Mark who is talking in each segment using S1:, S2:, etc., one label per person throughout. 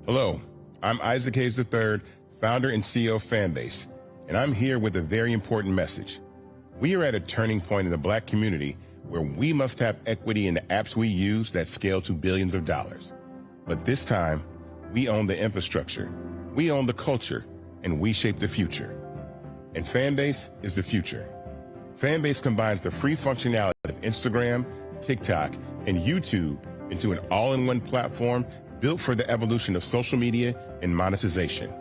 S1: Hello, I'm Isaac Hayes III, founder and CEO of Fanbase, and I'm here with a very important message. We are at a turning point in the Black community where we must have equity in the apps we use that scale to billions of dollars. But this time, we own the infrastructure, we own the culture, and we shape the future. And Fanbase is the future. Fanbase combines the free functionality of Instagram, TikTok, and YouTube into an all-in-one platform built for the evolution of social media and monetization.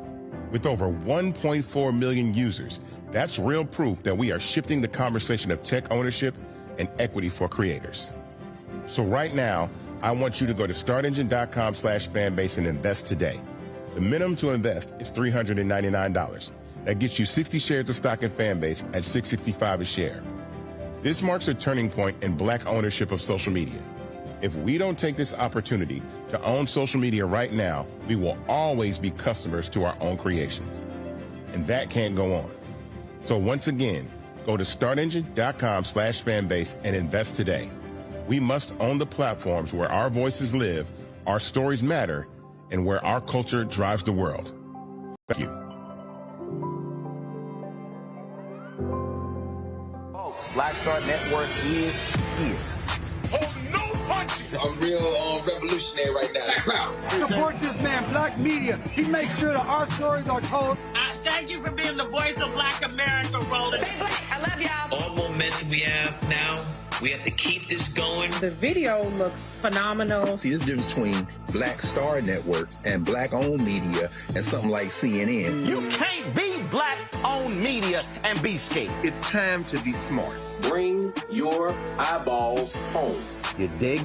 S1: With over 1.4 million users, that's real proof that we are shifting the conversation of tech ownership and equity for creators. So right now, I want you to go to startengine.com/fanbase and invest today. The minimum to invest is $399. That gets you 60 shares of stock in Fanbase at $665 a share. This marks a turning point in Black ownership of social media. If we don't take this opportunity to own social media right now, we will always be customers to our own creations. And that can't go on. So once again, go to startengine.com/fanbase and invest today. We must own the platforms where our voices live, our stories matter, and where our culture drives the world. Thank you.
S2: Folks, Black Star Network is here.
S3: I'm real revolutionary right now.
S4: Support this man, Black Media. He makes sure that our stories are told.
S5: Thank you for being the voice of Black America, Roland.
S6: I love y'all.
S7: All momentum we have now, we have to keep this going.
S8: The video looks phenomenal.
S9: See, there's a difference between Black Star Network and Black-owned media and something like CNN.
S2: You can't be Black-owned media and be scared.
S9: It's time to be smart.
S3: Bring your eyeballs home.
S2: You dig?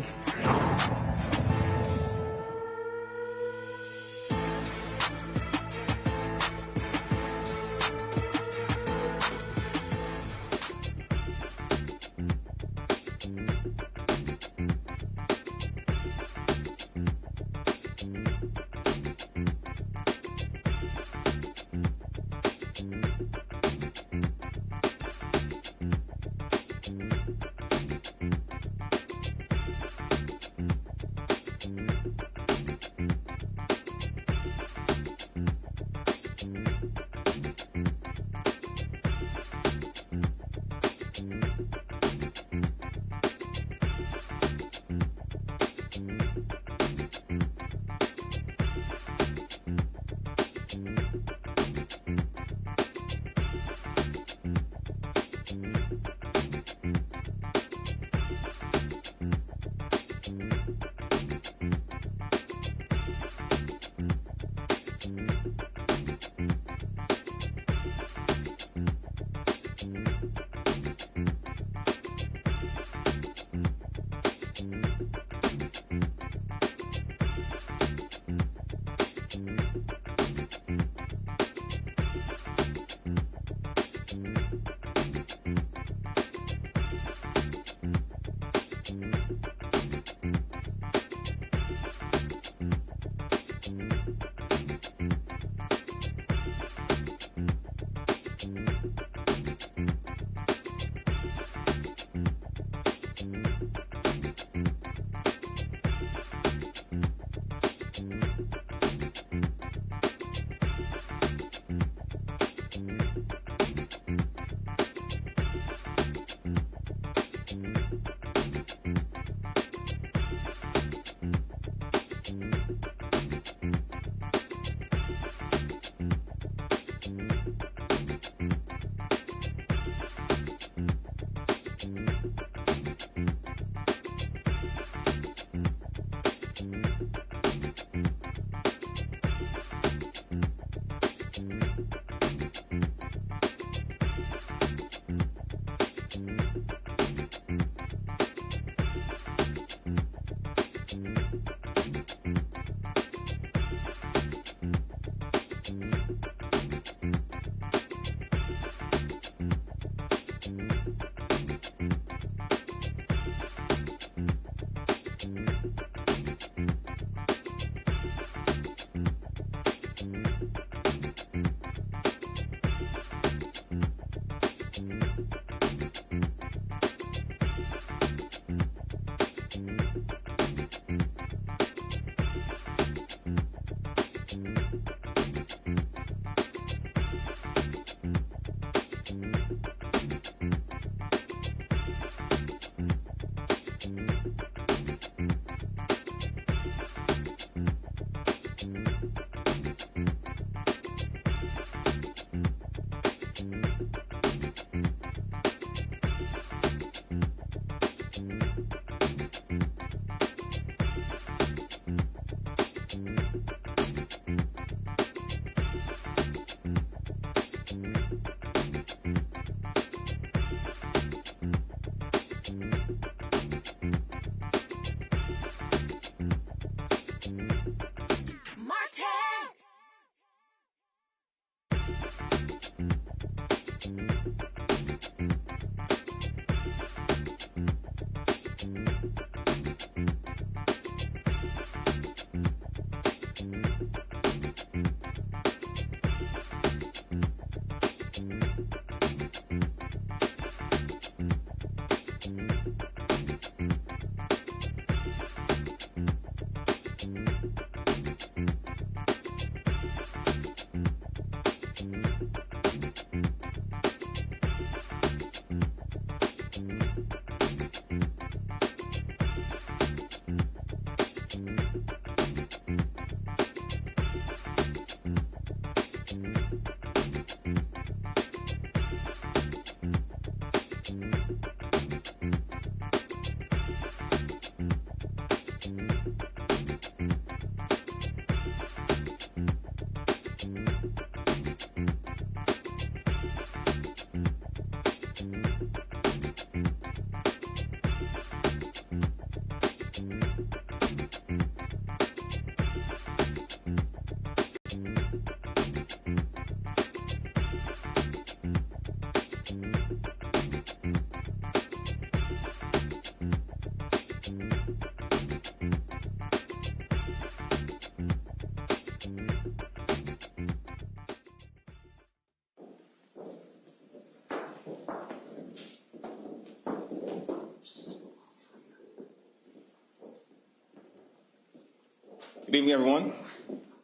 S6: Good evening, everyone.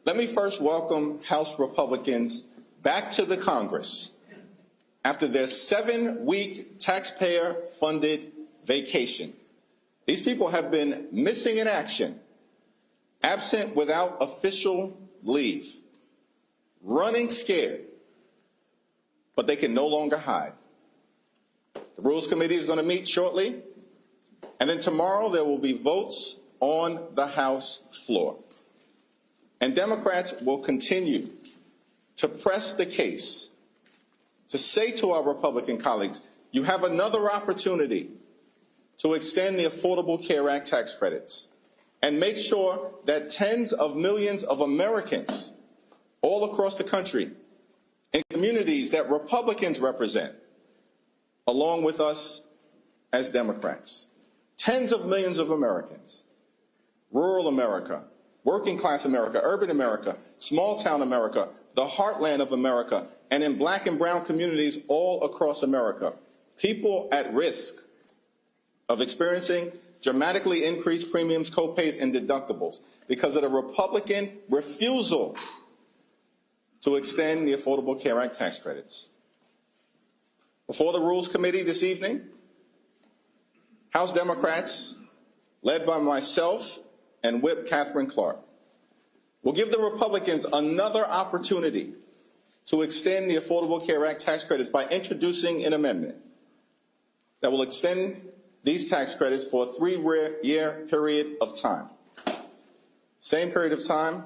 S6: Let me first welcome House Republicans back to the Congress after their 7-week taxpayer-funded vacation. These people have been missing in action, absent without official leave, running scared, but they can no longer hide. The Rules Committee is going to meet shortly, and then tomorrow there will be votes on the House floor. And Democrats will continue to press the case to say to our Republican colleagues, you have another opportunity to extend the Affordable Care Act tax credits and make sure that tens of millions of Americans all across the country in communities that Republicans represent, along with us as Democrats, tens of millions of Americans, rural America, working class America, urban America, small town America, the heartland of America, and in black and brown communities all across America, people at risk of experiencing dramatically increased premiums, copays, and deductibles because of the Republican refusal to extend the Affordable Care Act tax credits. Before the Rules Committee this evening, House Democrats, led by myself and Whip Catherine Clark, will give the Republicans another opportunity to extend the Affordable Care Act tax credits by introducing an amendment that will extend these tax credits for a 3-year period of time. Same period of time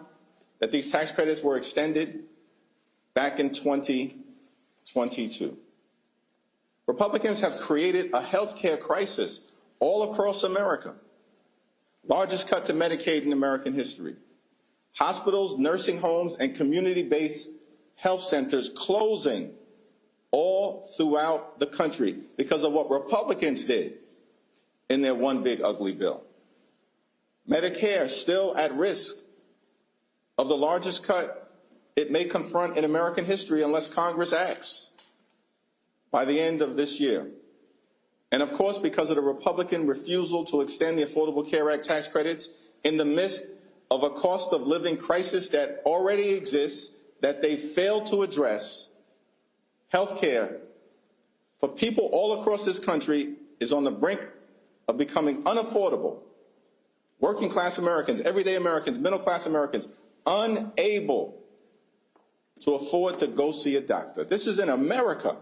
S6: that these tax credits were extended back in 2022. Republicans have created a health care crisis all across America. Largest cut to Medicaid in American history. Hospitals, nursing homes, and community-based health centers closing all throughout the country because of what Republicans did in their one big ugly bill. Medicare still at risk of the largest cut it may confront in American history unless Congress acts by the end of this year. And of course, because of the Republican refusal to extend the Affordable Care Act tax credits in the midst of a cost of living crisis that already exists, that they failed to address, health care for people all across this country is on the brink of becoming unaffordable. Working class Americans, everyday Americans, middle class Americans, unable to afford to go see a doctor. This is in America,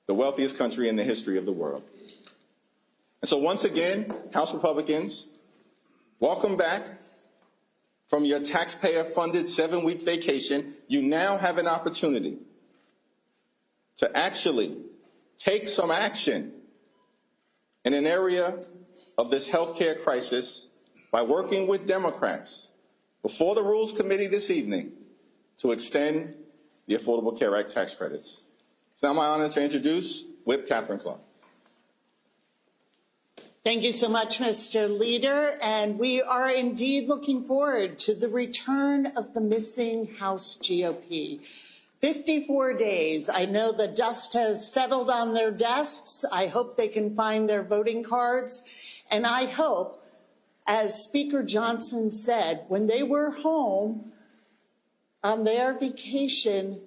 S6: the wealthiest country in the history of the world. And so once again, House Republicans, welcome back from your taxpayer-funded 7-week vacation. You now have an opportunity to actually take some action in an area of this health care crisis by working with Democrats before the Rules Committee this evening to extend the Affordable Care Act tax credits. It's now my honor to introduce Whip Catherine Clark.
S8: Thank you so much, Mr. Leader. And we are indeed looking forward to the return of the missing House GOP. 54 days. I know the dust has settled on their desks. I hope they can find their voting cards. And I hope, as Speaker Johnson said, when they were home on their vacation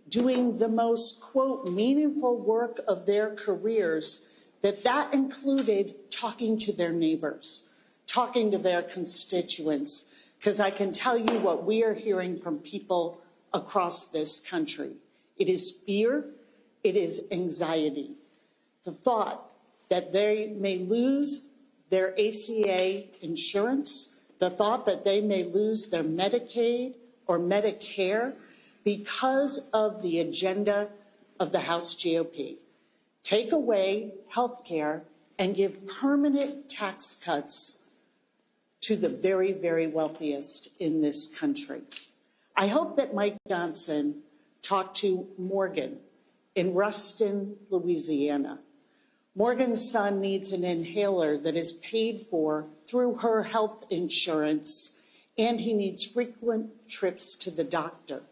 S8: doing the most, quote, meaningful work of their careers, that included talking to their neighbors, talking to their constituents, because I can tell you what we are hearing from people across this country. It is fear, it is anxiety. The thought that they may lose their ACA insurance, the thought that they may lose their Medicaid or Medicare because of the agenda of the House GOP. Take away health care and give permanent tax cuts to the very, very wealthiest in this country. I hope that Mike Johnson talked to Morgan in Ruston, Louisiana. Morgan's son needs an inhaler that is paid for through her health insurance, and he needs frequent trips to the doctor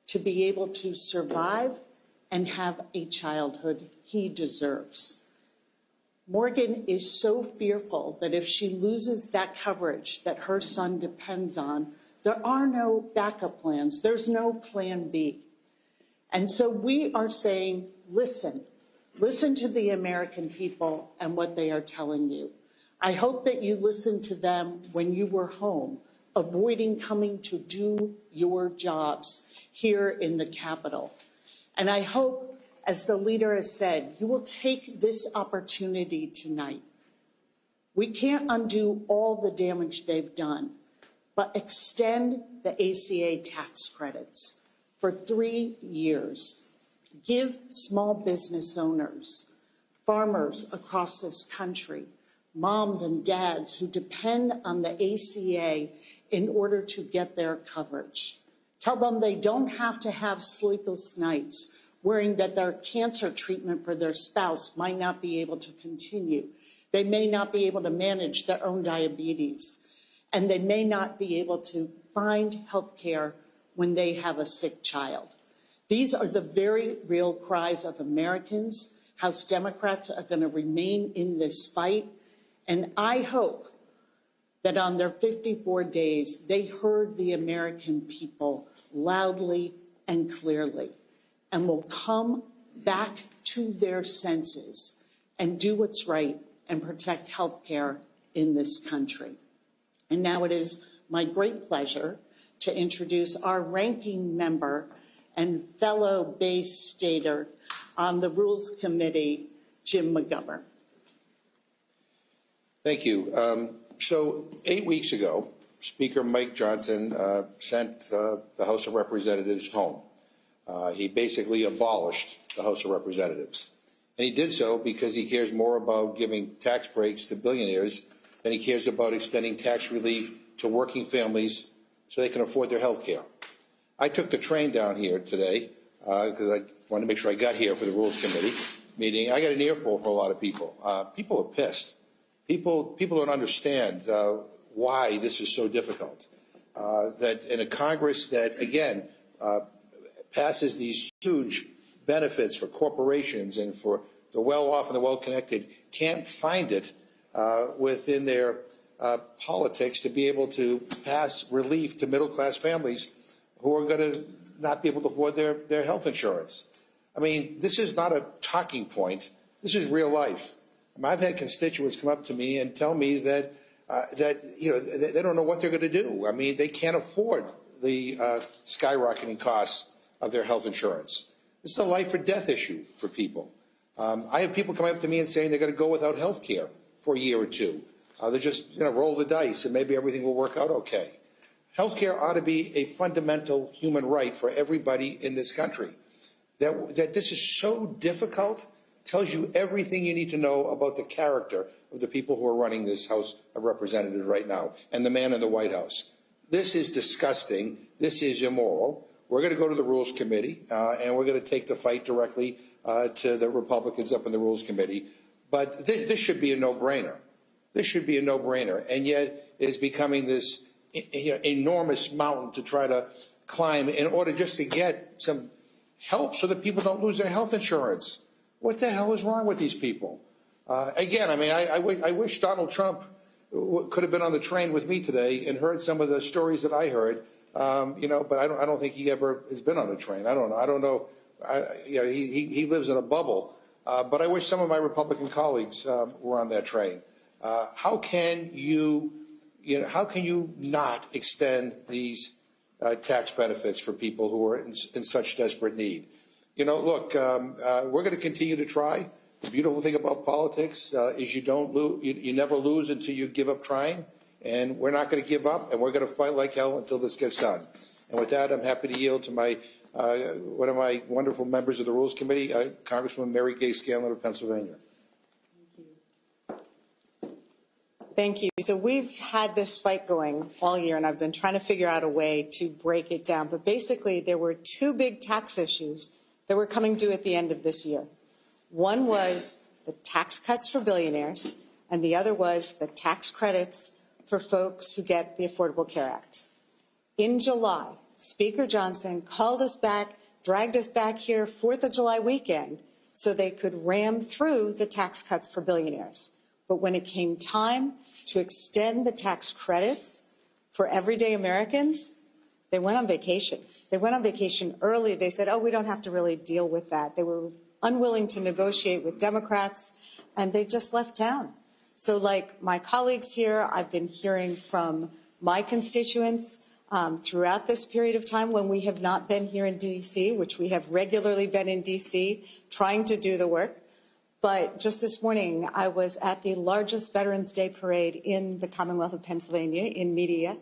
S8: to be able to survive and have a childhood he deserves. Morgan is so fearful that if she loses that coverage that her son depends on, there are no backup plans. There's no plan B. And so we are saying, listen to the American people and what they are telling you. I hope that you listened to them when you were home, avoiding coming to do your jobs here in the Capitol. And I hope, as the leader has said, you will take this opportunity tonight. We can't undo all the damage they've done, but extend the ACA tax credits for 3 years. Give small business owners, farmers across this country, moms and dads who depend on the ACA in order to get their coverage. Tell them they don't have to have sleepless nights worrying that their cancer treatment for their spouse might not be able to continue. They may not be able to manage their own diabetes, and they may not be able to find health care when they have a sick child. These are the very real cries of Americans. House Democrats are going to remain in this fight, and I hope that on their 54 days, they heard the American people loudly and clearly and will come back to their senses and do what's right and protect health care in this country. And now it is my great pleasure to introduce our ranking member and fellow Bay Stater on the Rules Committee, Jim McGovern.
S10: Thank you. So 8 weeks ago, Speaker Mike Johnson sent the House of Representatives home. He basically abolished the House of Representatives. And he did so because he cares more about giving tax breaks to billionaires than he cares about extending tax relief to working families so they can afford their health care. I took the train down here today because I wanted to make sure I got here for the Rules Committee meeting. I got an earful from a lot of people. People are pissed. People don't understand why this is so difficult. that in a Congress that, again, passes these huge benefits for corporations and for the well-off and the well-connected, can't find it within their politics to be able to pass relief to middle-class families who are going to not be able to afford their health insurance. I mean, this is not a talking point. This is real life. I mean, I've had constituents come up to me and tell me that they don't know what they're going to do. I mean, they can't afford the skyrocketing costs of their health insurance. This is a life or death issue for people. I have people coming up to me and saying they're going to go without health care for a year or two. They just roll the dice and maybe everything will work out okay. Health care ought to be a fundamental human right for everybody in this country. That this is so difficult tells you everything you need to know about the character of the people who are running this House of Representatives right now and the man in the White House. This is disgusting. This is immoral. We're going to go to the Rules Committee, and we're going to take the fight directly to the Republicans up in the Rules Committee. But this should be a no-brainer. This should be a no-brainer. And yet it is becoming this enormous mountain to try to climb in order just to get some help so that people don't lose their health insurance. What the hell is wrong with these people? Again, I mean, I wish Donald Trump could have been on the train with me today and heard some of the stories that I heard, but I don't think he ever has been on a train. I don't know. He lives in a bubble. But I wish some of my Republican colleagues were on that train. How can you not extend these tax benefits for people who are in such desperate need? Look, we're going to continue to try. The beautiful thing about politics is you never lose until you give up trying. And we're not going to give up, and we're going to fight like hell until this gets done. And with that, I'm happy to yield to one of my wonderful members of the Rules Committee, Congresswoman Mary Gay Scanlon of Pennsylvania.
S8: Thank you. So we've had this fight going all year, and I've been trying to figure out a way to break it down. But basically, there were two big tax issues that were coming due at the end of this year. One was the tax cuts for billionaires, and the other was the tax credits for folks who get the Affordable Care Act. In July, Speaker Johnson called us back, dragged us back here 4th of July weekend so they could ram through the tax cuts for billionaires. But when it came time to extend the tax credits for everyday Americans, they went on vacation. They went on vacation early. They said, we don't have to really deal with that. They were unwilling to negotiate with Democrats, and they just left town. So like my colleagues here, I've been hearing from my constituents throughout this period of time when we have not been here in D.C., which we have regularly been in D.C. trying to do the work. But just this morning, I was at the largest Veterans Day parade in the Commonwealth of Pennsylvania in media,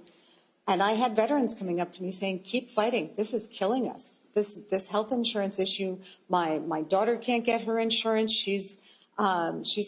S8: and I had veterans coming up to me saying, keep fighting. This is killing us. This health insurance issue, my daughter can't get her insurance. She's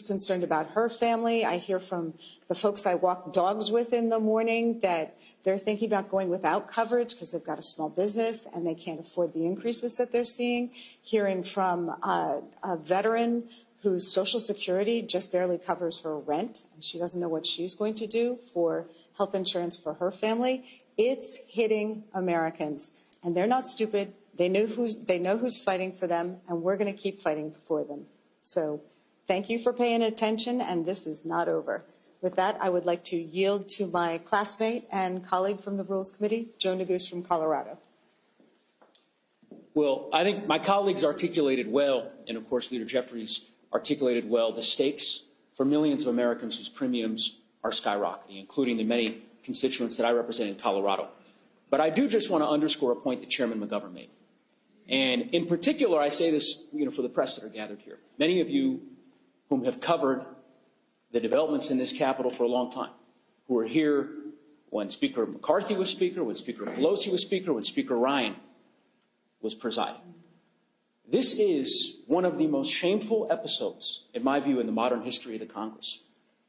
S8: concerned about her family. I hear from the folks I walk dogs with in the morning that they're thinking about going without coverage because they've got a small business and they can't afford the increases that they're seeing. Hearing from a veteran whose Social Security just barely covers her rent, and she doesn't know what she's going to do for health insurance for her family. It's hitting Americans, and they're not stupid. They know who's fighting for them, and we're going to keep fighting for them. So thank you for paying attention, and this is not over. With that, I would like to yield to my classmate and colleague from the Rules Committee, Joe Neguse from Colorado.
S11: Well, I think my colleagues articulated well, and of course Leader Jeffries articulated well, the stakes for millions of Americans whose premiums are skyrocketing, including the many constituents that I represent in Colorado. But I do just want to underscore a point that Chairman McGovern made. And in particular, I say this for the press that are gathered here. Many of you whom have covered the developments in this Capitol for a long time, who were here when Speaker McCarthy was Speaker, when Speaker Pelosi was Speaker, when Speaker Ryan was presiding. This is one of the most shameful episodes, in my view, in the modern history of the Congress.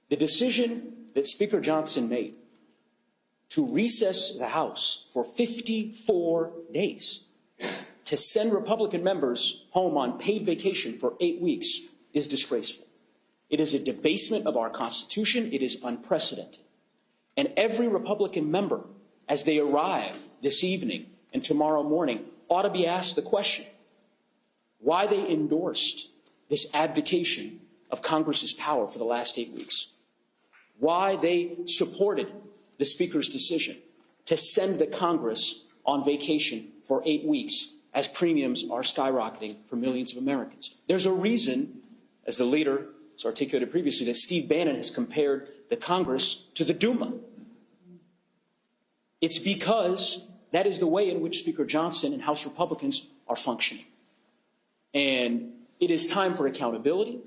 S11: The decision that Speaker Johnson made to recess the House for 54 days, to send Republican members home on paid vacation for 8 weeks, is disgraceful. It is a debasement of our Constitution. It is unprecedented. And every Republican member as they arrive this evening and tomorrow morning, ought to be asked the question why they endorsed this abdication of Congress's power for the last 8 weeks, why they supported the Speaker's decision to send the Congress on vacation for 8 weeks as premiums are skyrocketing for millions of Americans. There's a reason, as the leader has articulated previously, that Steve Bannon has compared the Congress to the Duma. It's because that is the way in which Speaker Johnson and House Republicans are functioning. And it is time for accountability.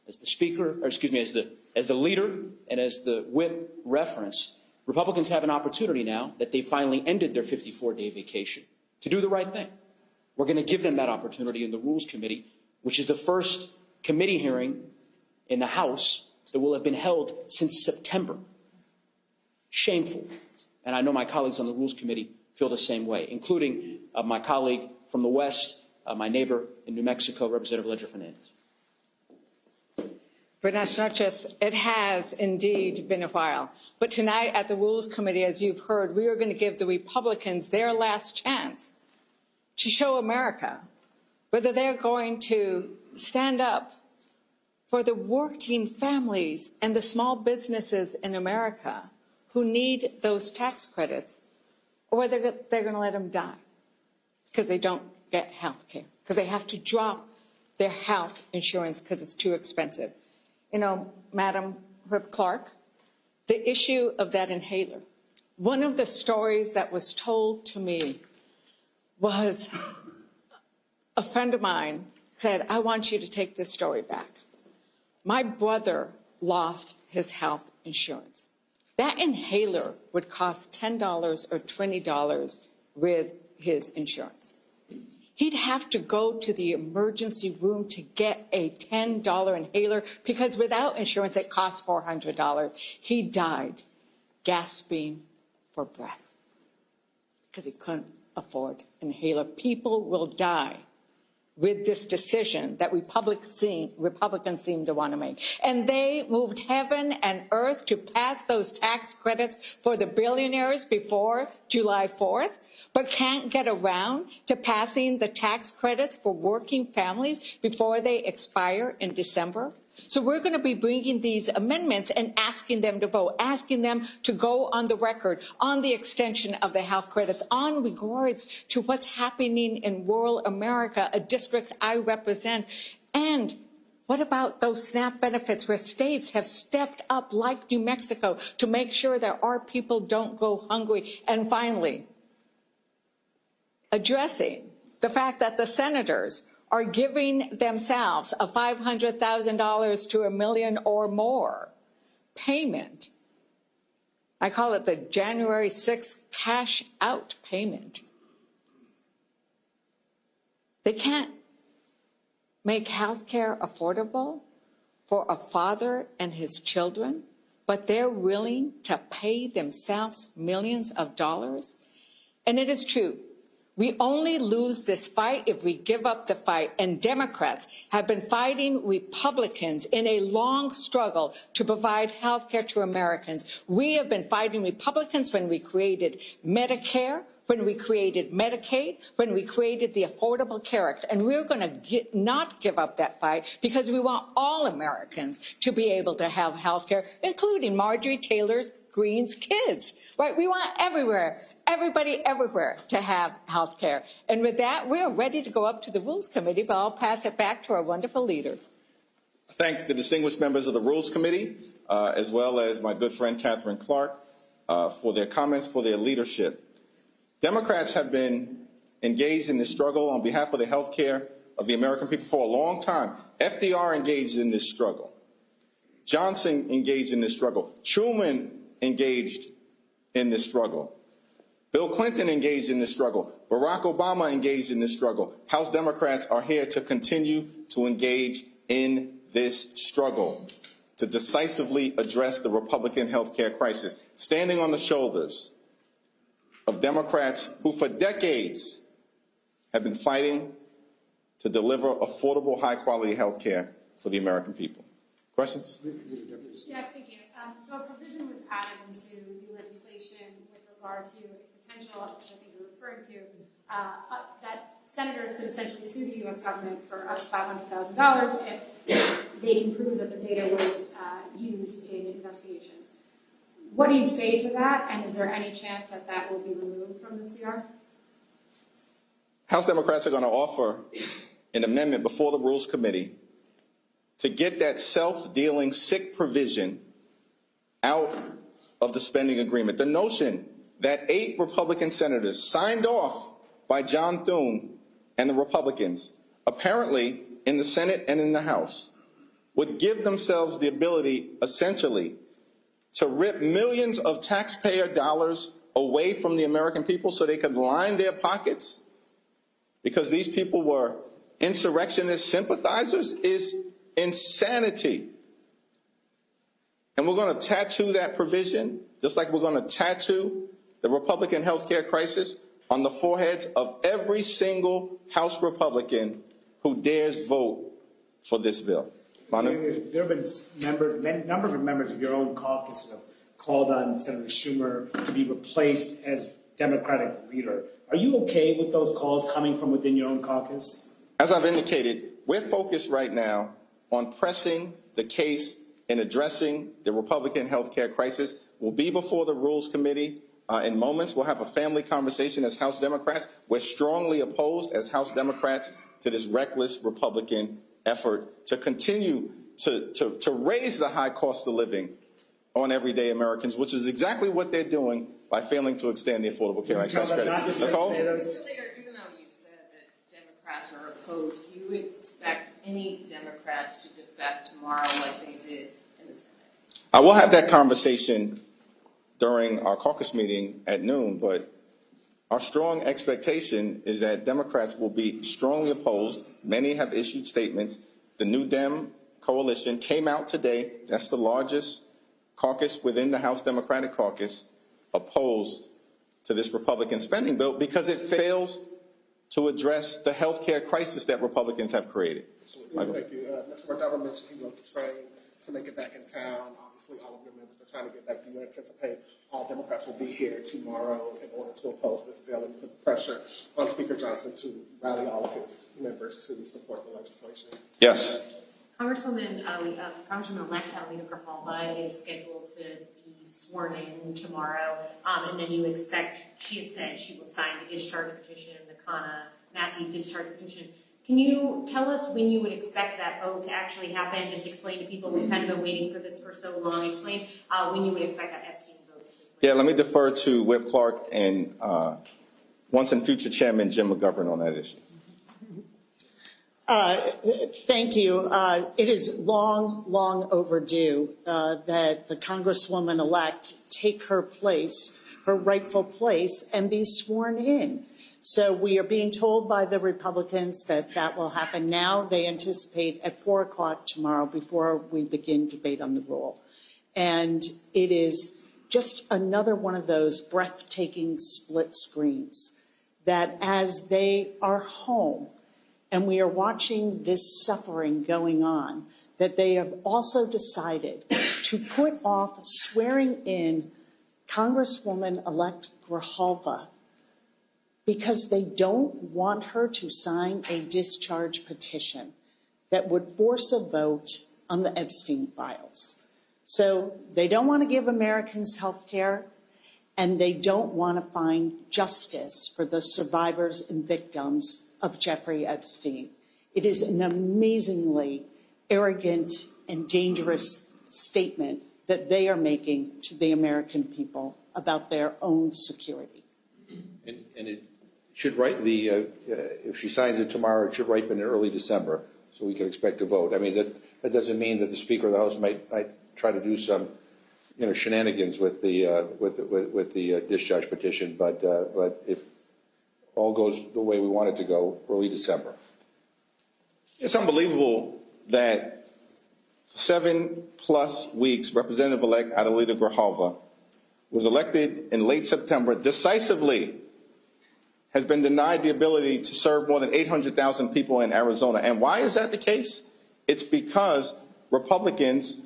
S11: As the Speaker, or excuse me, as the leader and as the whip referenced, Republicans have an opportunity now that they finally ended their 54-day vacation to do the right thing. We're going to give them that opportunity in the Rules Committee, which is the first committee hearing in the House that will have been held since September. Shameful. And I know my colleagues on the Rules Committee feel the same way, including my colleague from the West, my neighbor in New Mexico, Representative Ledger Fernandez.
S12: Buenas noches. It has indeed been a while. But tonight at the Rules Committee, as you've heard, we are going to give the Republicans their last chance to show America whether they're going to stand up for the working families and the small businesses in America who need those tax credits, or whether they're going to let them die because they don't get health care, because they have to drop their health insurance because it's too expensive. You know, Madam Whip Clark, the issue of that inhaler, one of the stories that was told to me was a friend of mine said, I want you to take this story back. My brother lost his health insurance. That inhaler would cost $10 or $20 with his insurance. He'd have to go to the emergency room to get a $10 inhaler because without insurance, it costs $400. He died gasping for breath because he couldn't afford an inhaler. People will die with this decision that Republicans seem to want to make. And they moved heaven and earth to pass those tax credits for the billionaires before July 4th, but can't get around to passing the tax credits for working families before they expire in December. So we're going to be bringing these amendments and asking them to vote, asking them to go on the record on the extension of the health credits, on regards to what's happening in rural America, a district I represent. And what about those SNAP benefits where states have stepped up, like New Mexico, to make sure that our people don't go hungry? And finally, addressing the fact that the senators are giving themselves a $500,000 to $1 million or more payment. I call it the January 6th cash out payment. They can't make health care affordable for a father and his children, but they're willing to pay themselves millions of dollars. And it is true. We only lose this fight if we give up the fight. And Democrats have been fighting Republicans in a long struggle to provide health care to Americans. We have been fighting Republicans when we created Medicare, when we created Medicaid, when we created the Affordable Care Act. And we're going to not give up that fight because we want all Americans to be able to have health care, including Marjorie Taylor Greene's kids. Right? We want everybody everywhere to have health care. And with that, we are ready to go up to the Rules Committee, but I'll pass it back to our wonderful leader.
S6: I thank the distinguished members of the Rules Committee, as well as my good friend Catherine Clark, for their comments, for their leadership. Democrats have been engaged in this struggle on behalf of the health care of the American people for a long time. FDR engaged in this struggle. Johnson engaged in this struggle. Truman engaged in this struggle. Bill Clinton engaged in this struggle. Barack Obama engaged in this struggle. House Democrats are here to continue to engage in this struggle to decisively address the Republican health care crisis, standing on the shoulders of Democrats who for decades have been fighting to deliver affordable, high-quality health care for the American people. Questions?
S13: Yeah, thank you. So a provision was added into the legislation with regard to potential, which I think you're referring to, that senators could essentially sue the U.S. government for up to $500,000 if they can prove that the data was used in investigations. What do you say to that, and is there any chance that that will be removed from the CR?
S6: House Democrats are going to offer an amendment before the Rules Committee to get that self-dealing sick provision out of the spending agreement. The notion that 8 Republican senators signed off by John Thune and the Republicans, apparently in the Senate and in the House, would give themselves the ability, essentially, to rip millions of taxpayer dollars away from the American people so they could line their pockets because these people were insurrectionist sympathizers is insanity. And we're going to tattoo that provision, just like we're going to tattoo the Republican health care crisis on the foreheads of every single House Republican who dares vote for this bill.
S14: There have been a number of members of your own caucus that have called on Senator Schumer to be replaced as Democratic leader. Are you okay with those calls coming from within your own caucus?
S6: As I've indicated, we're focused right now on pressing the case and addressing the Republican health care crisis. We'll be before the Rules Committee in moments. We'll have a family conversation as House Democrats. We're strongly opposed as House Democrats to this reckless Republican effort to continue to raise the high cost of living on everyday Americans, which is exactly what they're doing by failing to extend the Affordable Care Act tax credit. Nicole?
S5: Mr. Leader, even though you said that Democrats are opposed, do you expect any Democrats to defect tomorrow like they did in the Senate?
S6: I will have that conversation during our caucus meeting at noon, but our strong expectation is that Democrats will be strongly opposed. Many have issued statements. The New Dem coalition came out today. That's the largest caucus within the House Democratic Caucus, opposed to this Republican spending bill because it fails to address the health care crisis that Republicans have created.
S15: Thank you. Mr. McDonald mentioned he rode the train to make it back in town. Obviously, all of your members are trying to get back. Do you anticipate all Democrats will be here tomorrow in order to oppose this bill and put pressure on Speaker Johnson to rally all of his members to support the legislation?
S6: Yes.
S13: Congresswoman, Congresswoman-elect Alita Grijalva is scheduled to be sworn in tomorrow, and then you expect, she has said she will sign the discharge petition, the CANA massive discharge petition. Can you tell us when you would expect that vote to actually happen? Just explain to people, we've kind of been waiting for this for so long. Explain when you would expect that Epstein vote to take place.
S6: Yeah, let me defer to Whip Clark and once and future Chairman Jim McGovern on that issue.
S8: Thank you. It is long overdue that the Congresswoman-elect take her place, her rightful place, and be sworn in. So we are being told by the Republicans that that will happen now. They anticipate at 4 o'clock tomorrow before we begin debate on the rule. And it is just another one of those breathtaking split screens that as they are home and we are watching this suffering going on, that they have also decided to put off swearing in Congresswoman-elect Grijalva because they don't want her to sign a discharge petition that would force a vote on the Epstein files. So they don't want to give Americans health care, and they don't want to find justice for the survivors and victims of Jeffrey Epstein. It is an amazingly arrogant and dangerous statement that they are making to the American people about their own security.
S10: And it should if she signs it tomorrow, it should ripen in early December, so we can expect a vote. I mean, that doesn't mean that the Speaker of the House might try to do some, shenanigans with the discharge petition, but if all goes the way we want it to go, early December.
S6: It's unbelievable that 7+ weeks, Representative-elect Alita Grijalva was elected in late September, decisively has been denied the ability to serve more than 800,000 people in Arizona. And why is that the case? It's because Republicans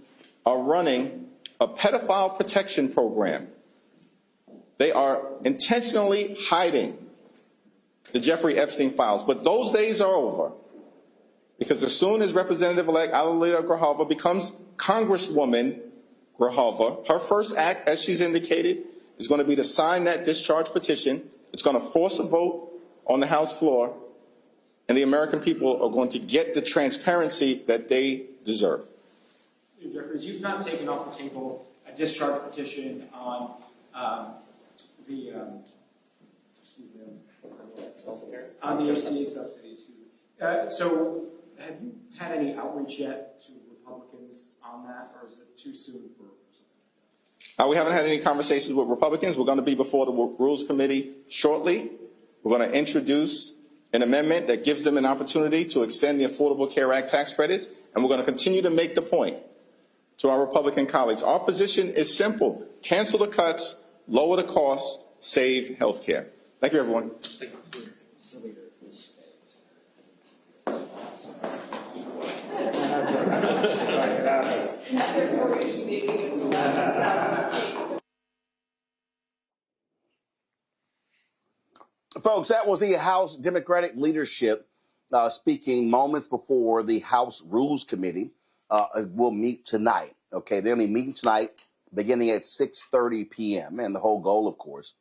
S6: are running a pedophile protection program They are intentionally hiding the Jeffrey Epstein files. But those days are over, because as soon as Representative-elect Alalita Grijalva becomes Congresswoman Grijalva, her first act, as she's indicated, is going to be to sign that discharge petition. It's going to force a vote on the House floor, and the American people are going to get the transparency that they deserve.
S14: Jeffries, you've not taken off the table a discharge petition on the ACA subsidies. So have you had any outreach yet to Republicans on that, or is it too soon for something?
S6: We haven't had any conversations with Republicans. We're going to be before the Rules Committee shortly. We're going to introduce an amendment that gives them an opportunity to extend the Affordable Care Act tax credits, and we're going to continue to make the point to our Republican colleagues. Our position is simple: cancel the cuts, lower the costs, save health care. Thank you, everyone.
S16: Folks, that was the House Democratic leadership speaking moments before the House Rules Committee will meet tonight. Okay, they're only meeting tonight beginning at 6:30 p.m. And the whole goal, of course,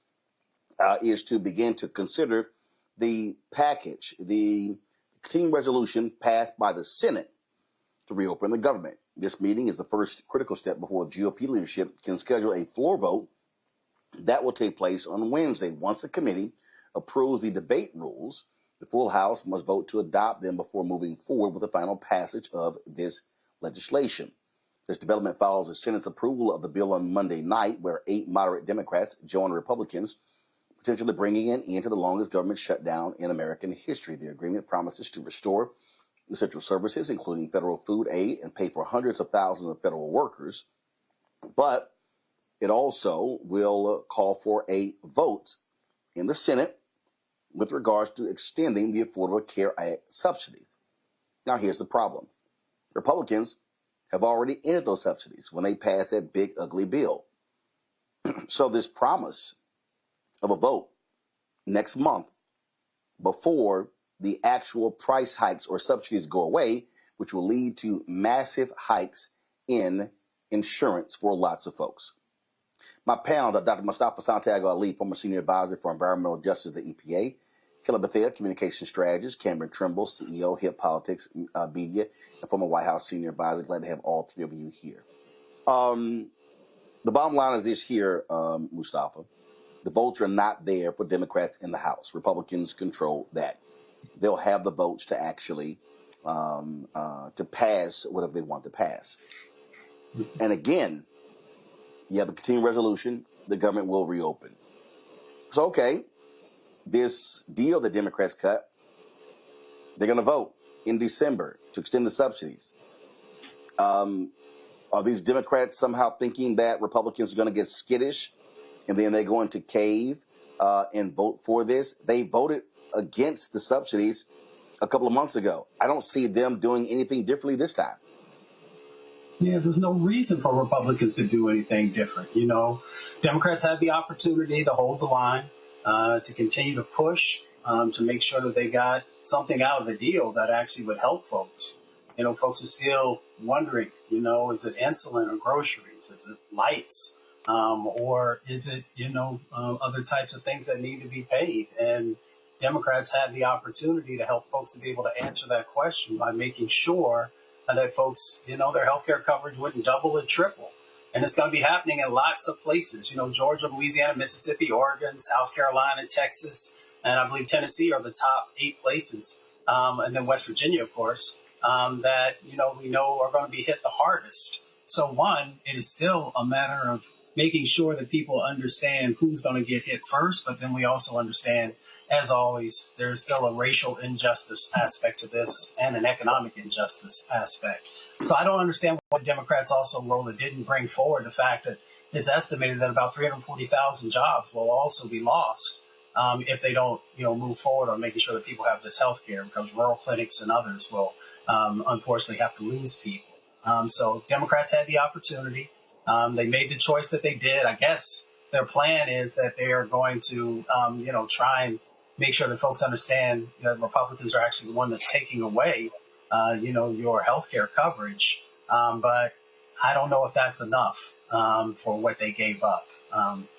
S16: is to begin to consider the package, the continuing resolution passed by the Senate to reopen the government. This meeting is the first critical step before the GOP leadership can schedule a floor vote that will take place on Wednesday. Once the committee approves the debate rules, the full House must vote to adopt them before moving forward with the final passage of this legislation. This development follows the Senate's approval of the bill on Monday night, where 8 moderate Democrats joined Republicans, potentially bringing an end to the longest government shutdown in American history. The agreement promises to restore essential services, including federal food aid, and pay for hundreds of thousands of federal workers. But it also will call for a vote in the Senate with regards to extending the Affordable Care Act subsidies. Now, here's the problem. Republicans have already ended those subsidies when they passed that big, ugly bill. So this promise of a vote next month before the actual price hikes or subsidies go away, which will lead to massive hikes in insurance for lots of folks. My panel, Dr. Mustafa Santiago Ali, former senior advisor for environmental justice at the EPA, Killa Bethea, communication strategist, Cameron Trimble, CEO, Hip Politics Media, and former White House senior advisor. Glad to have all three of you here. The bottom line is this here, Mustafa. The votes are not there for Democrats in the House. Republicans control that. They'll have the votes to actually to pass whatever they want to pass. And again, you have the continuing resolution, the government will reopen. So, okay, this deal that Democrats cut, they're going to vote in December to extend the subsidies. Are these Democrats somehow thinking that Republicans are going to get skittish and then they're going to cave and vote for this? They voted against the subsidies a couple of months ago. I don't see them doing anything differently this time.
S17: Yeah, there's no reason for Republicans to do anything different. You know, Democrats had the opportunity to hold the line, to continue to push, to make sure that they got something out of the deal that actually would help folks. You know, folks are still wondering, you know, is it insulin or groceries? Is it lights? Or is it, you know, other types of things that need to be paid? And Democrats had the opportunity to help folks to be able to answer that question by making sure that folks, you know, their health care coverage wouldn't double or triple. And it's going to be happening in lots of places. You know, Georgia, Louisiana, Mississippi, Oregon, South Carolina, Texas, and I believe Tennessee are the top 8 places. And then West Virginia, of course, that, you know, we know are going to be hit the hardest. So one, it is still a matter of making sure that people understand who's going to get hit first. But then we also understand, as always, there's still a racial injustice aspect to this and an economic injustice aspect. So I don't understand why Democrats also, Lola, didn't bring forward the fact that it's estimated that about 340,000 jobs will also be lost if they don't, you know, move forward on making sure that people have this health care, because rural clinics and others will unfortunately have to lose people. So Democrats had the opportunity. They made the choice that they did. I guess their plan is that they are going to, try and make sure that folks understand that Republicans are actually the one that's taking away, your health care coverage. But I don't know if that's enough for what they gave up.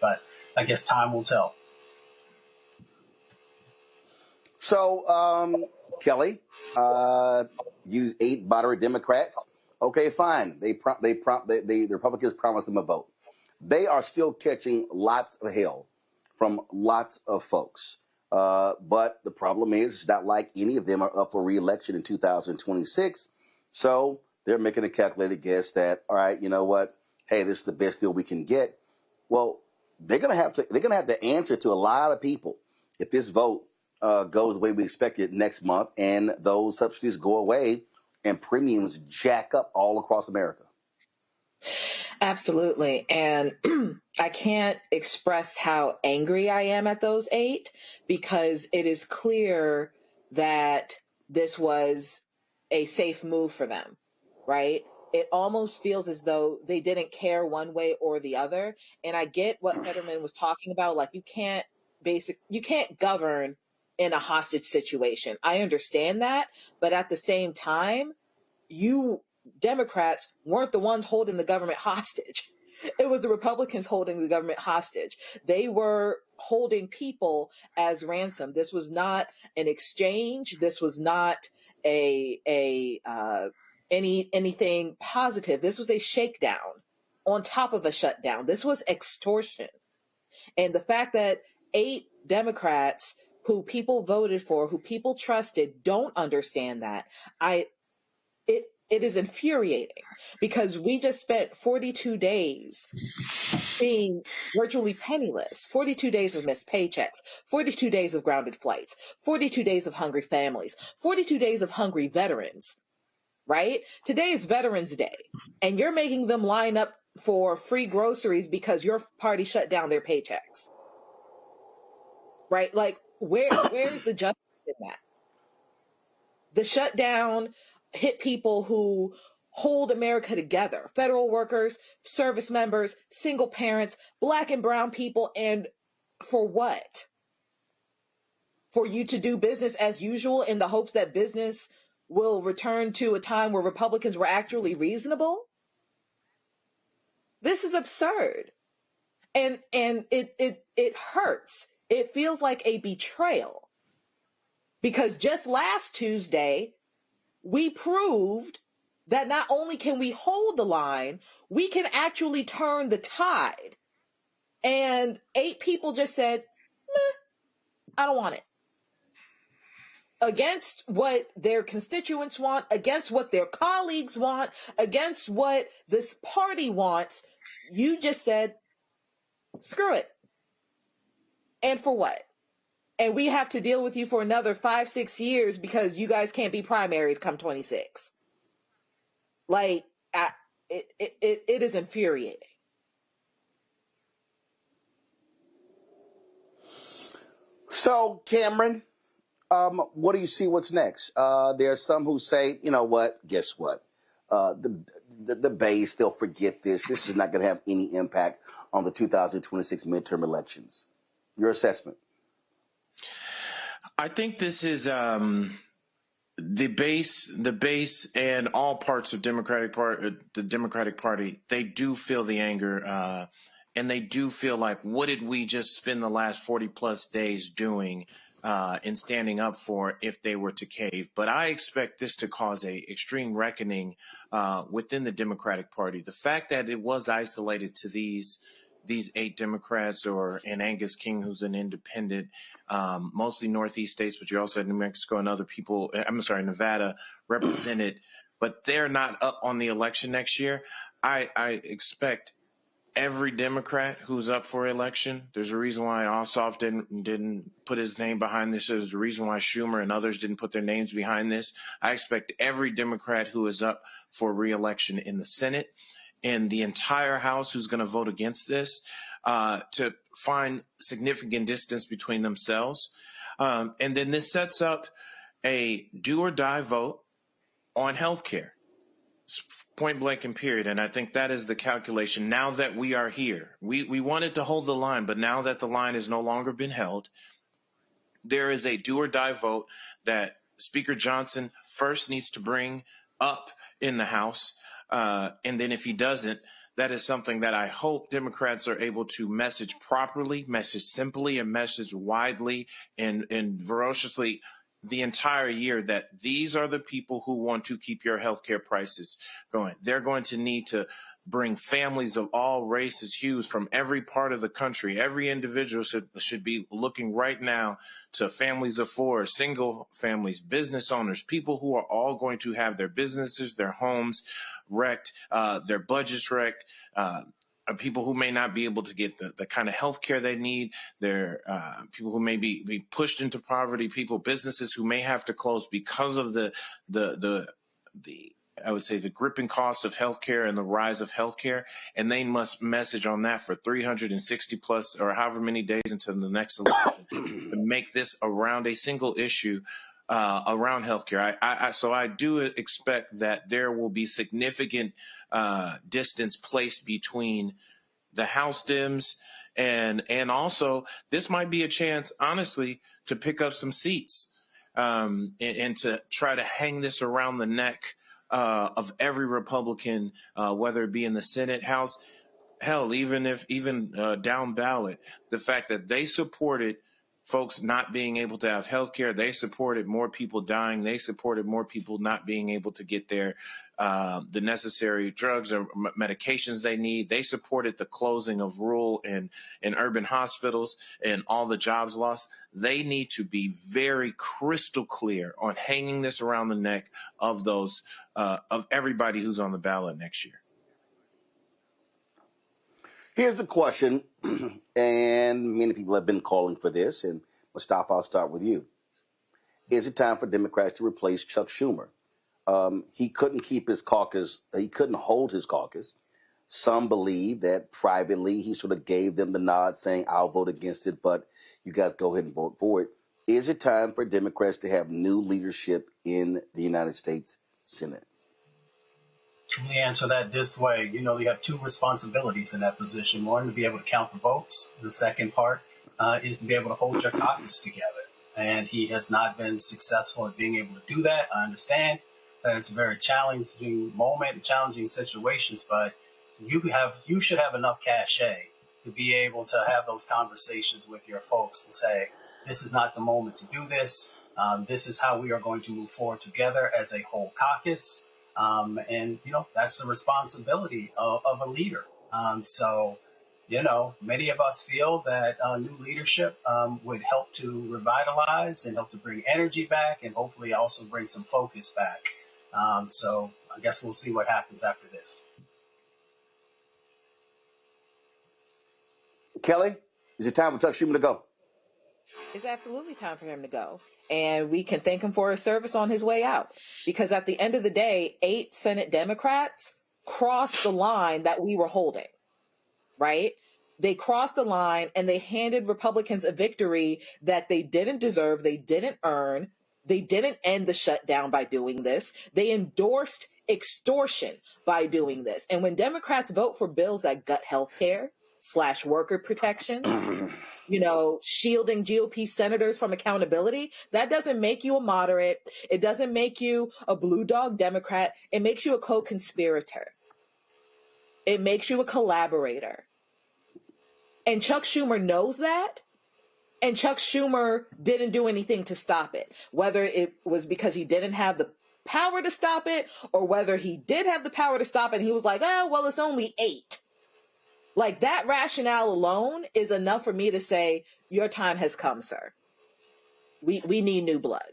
S17: But I guess time will tell.
S16: So, Kelly, use 8 moderate Democrats. Okay, fine. The Republicans promised them a vote. They are still catching lots of hell from lots of folks. But the problem is, it's not like any of them are up for re-election in 2026. So they're making a calculated guess that, all right, you know what? Hey, this is the best deal we can get. Well, they're gonna have to answer to a lot of people if this vote goes the way we expected next month, and those subsidies go away and premiums jack up all across America.
S18: Absolutely. And I can't express how angry I am at those 8, because it is clear that this was a safe move for them, right? It almost feels as though they didn't care one way or the other. And I get what Fetterman was talking about. Like, you can't govern in a hostage situation. I understand that. But at the same time, you Democrats weren't the ones holding the government hostage. It was the Republicans holding the government hostage. They were holding people as ransom. This was not an exchange. This was not anything positive. This was a shakedown on top of a shutdown. This was extortion. And the fact that 8 Democrats who people voted for, who people trusted, don't understand that, it is infuriating, because we just spent 42 days being virtually penniless, 42 days of missed paychecks, 42 days of grounded flights, 42 days of hungry families, 42 days of hungry veterans, right? Today is Veterans Day, and you're making them line up for free groceries because your party shut down their paychecks, right? Like, where's the justice in that? The shutdown hit people who hold America together: federal workers, service members, single parents, Black and brown people. And for what? For you to do business as usual in the hopes that business will return to a time where Republicans were actually reasonable? This is absurd. And it hurts. It feels like a betrayal, because just last Tuesday, we proved that not only can we hold the line, we can actually turn the tide. And 8 people just said, I don't want it. Against what their constituents want, against what their colleagues want, against what this party wants, you just said, screw it. And for what? And we have to deal with you for another 5-6 years because you guys can't be primaried come 26. Like, it is infuriating.
S16: So, Cameron, what do you see what's next? There are some who say, you know what, guess what? The base, they'll forget this. This is not going to have any impact on the 2026 midterm elections. Your assessment?
S19: I think this is the base and all parts of the Democratic Party. They do feel the anger, and they do feel like, what did we just spend the last 40 plus days doing and standing up for if they were to cave? But I expect this to cause a extreme reckoning within the Democratic Party. The fact that it was isolated to these 8 Democrats, and Angus King, who's an independent, mostly Northeast states, but you also had New Mexico and other people, Nevada represented, but they're not up on the election next year. I expect every Democrat who's up for election. There's a reason why Ossoff didn't put his name behind this. There's a reason why Schumer and others didn't put their names behind this. I expect every Democrat who is up for re-election in the Senate and the entire House who's going to vote against this to find significant distance between themselves. And then this sets up a do or die vote on health care. point blank and period. And I think that is the calculation. Now that we are here, we wanted to hold the line, but now that the line has no longer been held, there is a do or die vote that Speaker Johnson first needs to bring up in the House. And then if he doesn't, that is something that I hope Democrats are able to message properly, message simply, and message widely and ferociously the entire year, that these are the people who want to keep your healthcare prices going. They're going to need to bring families of all races, hues from every part of the country. Every individual should be looking right now to families of four, single families, business owners, people who are all going to have their businesses, their homes wrecked, their budgets wrecked, people who may not be able to get the kind of health care they need, people who may be pushed into poverty, businesses who may have to close because of the I would say the gripping costs of healthcare and the rise of healthcare, and they must message on that for 360 plus or however many days until the next election to make this around a single issue around healthcare. So I do expect that there will be significant distance placed between the House Dems and also this might be a chance, honestly, to pick up some seats and to try to hang this around the neck of every Republican, whether it be in the Senate, House, hell, even down ballot, the fact that they supported folks not being able to have health care, they supported more people dying, they supported more people not being able to get the necessary drugs or medications they need. They supported the closing of rural and urban hospitals and all the jobs lost. They need to be very crystal clear on hanging this around the neck of those of everybody who's on the ballot next year.
S16: Here's the question, and many people have been calling for this, and Mustafa, I'll start with you. Is it time for Democrats to replace Chuck Schumer? He couldn't keep his caucus. He couldn't hold his caucus. Some believe that privately he sort of gave them the nod saying, I'll vote against it, but you guys go ahead and vote for it. Is it time for Democrats to have new leadership in the United States Senate?
S17: Let me answer that this way. You have two responsibilities in that position. One, to be able to count the votes. The second part is to be able to hold your caucus together. And he has not been successful at being able to do that. I understand that it's a very challenging moment and challenging situations, but you should have enough cachet to be able to have those conversations with your folks to say, this is not the moment to do this. This is how we are going to move forward together as a whole caucus. And that's the responsibility of a leader. So, many of us feel that new leadership would help to revitalize and help to bring energy back and hopefully also bring some focus back. So I guess we'll see what happens after this.
S16: Kelly, is it time for Chuck Schumer to go?
S18: It's absolutely time for him to go. And we can thank him for his service on his way out. Because at the end of the day, 8 Senate Democrats crossed the line that we were holding, right? They crossed the line and they handed Republicans a victory that they didn't deserve, they didn't earn. They didn't end the shutdown by doing this. They endorsed extortion by doing this. And when Democrats vote for bills that gut health care / worker protection, shielding GOP senators from accountability, that doesn't make you a moderate. It doesn't make you a blue dog Democrat. It makes you a co-conspirator. It makes you a collaborator. And Chuck Schumer knows that. And Chuck Schumer didn't do anything to stop it, whether it was because he didn't have the power to stop it or whether he did have the power to stop it and he was like, oh, well, it's only 8. Like, that rationale alone is enough for me to say, your time has come, sir. We need new blood.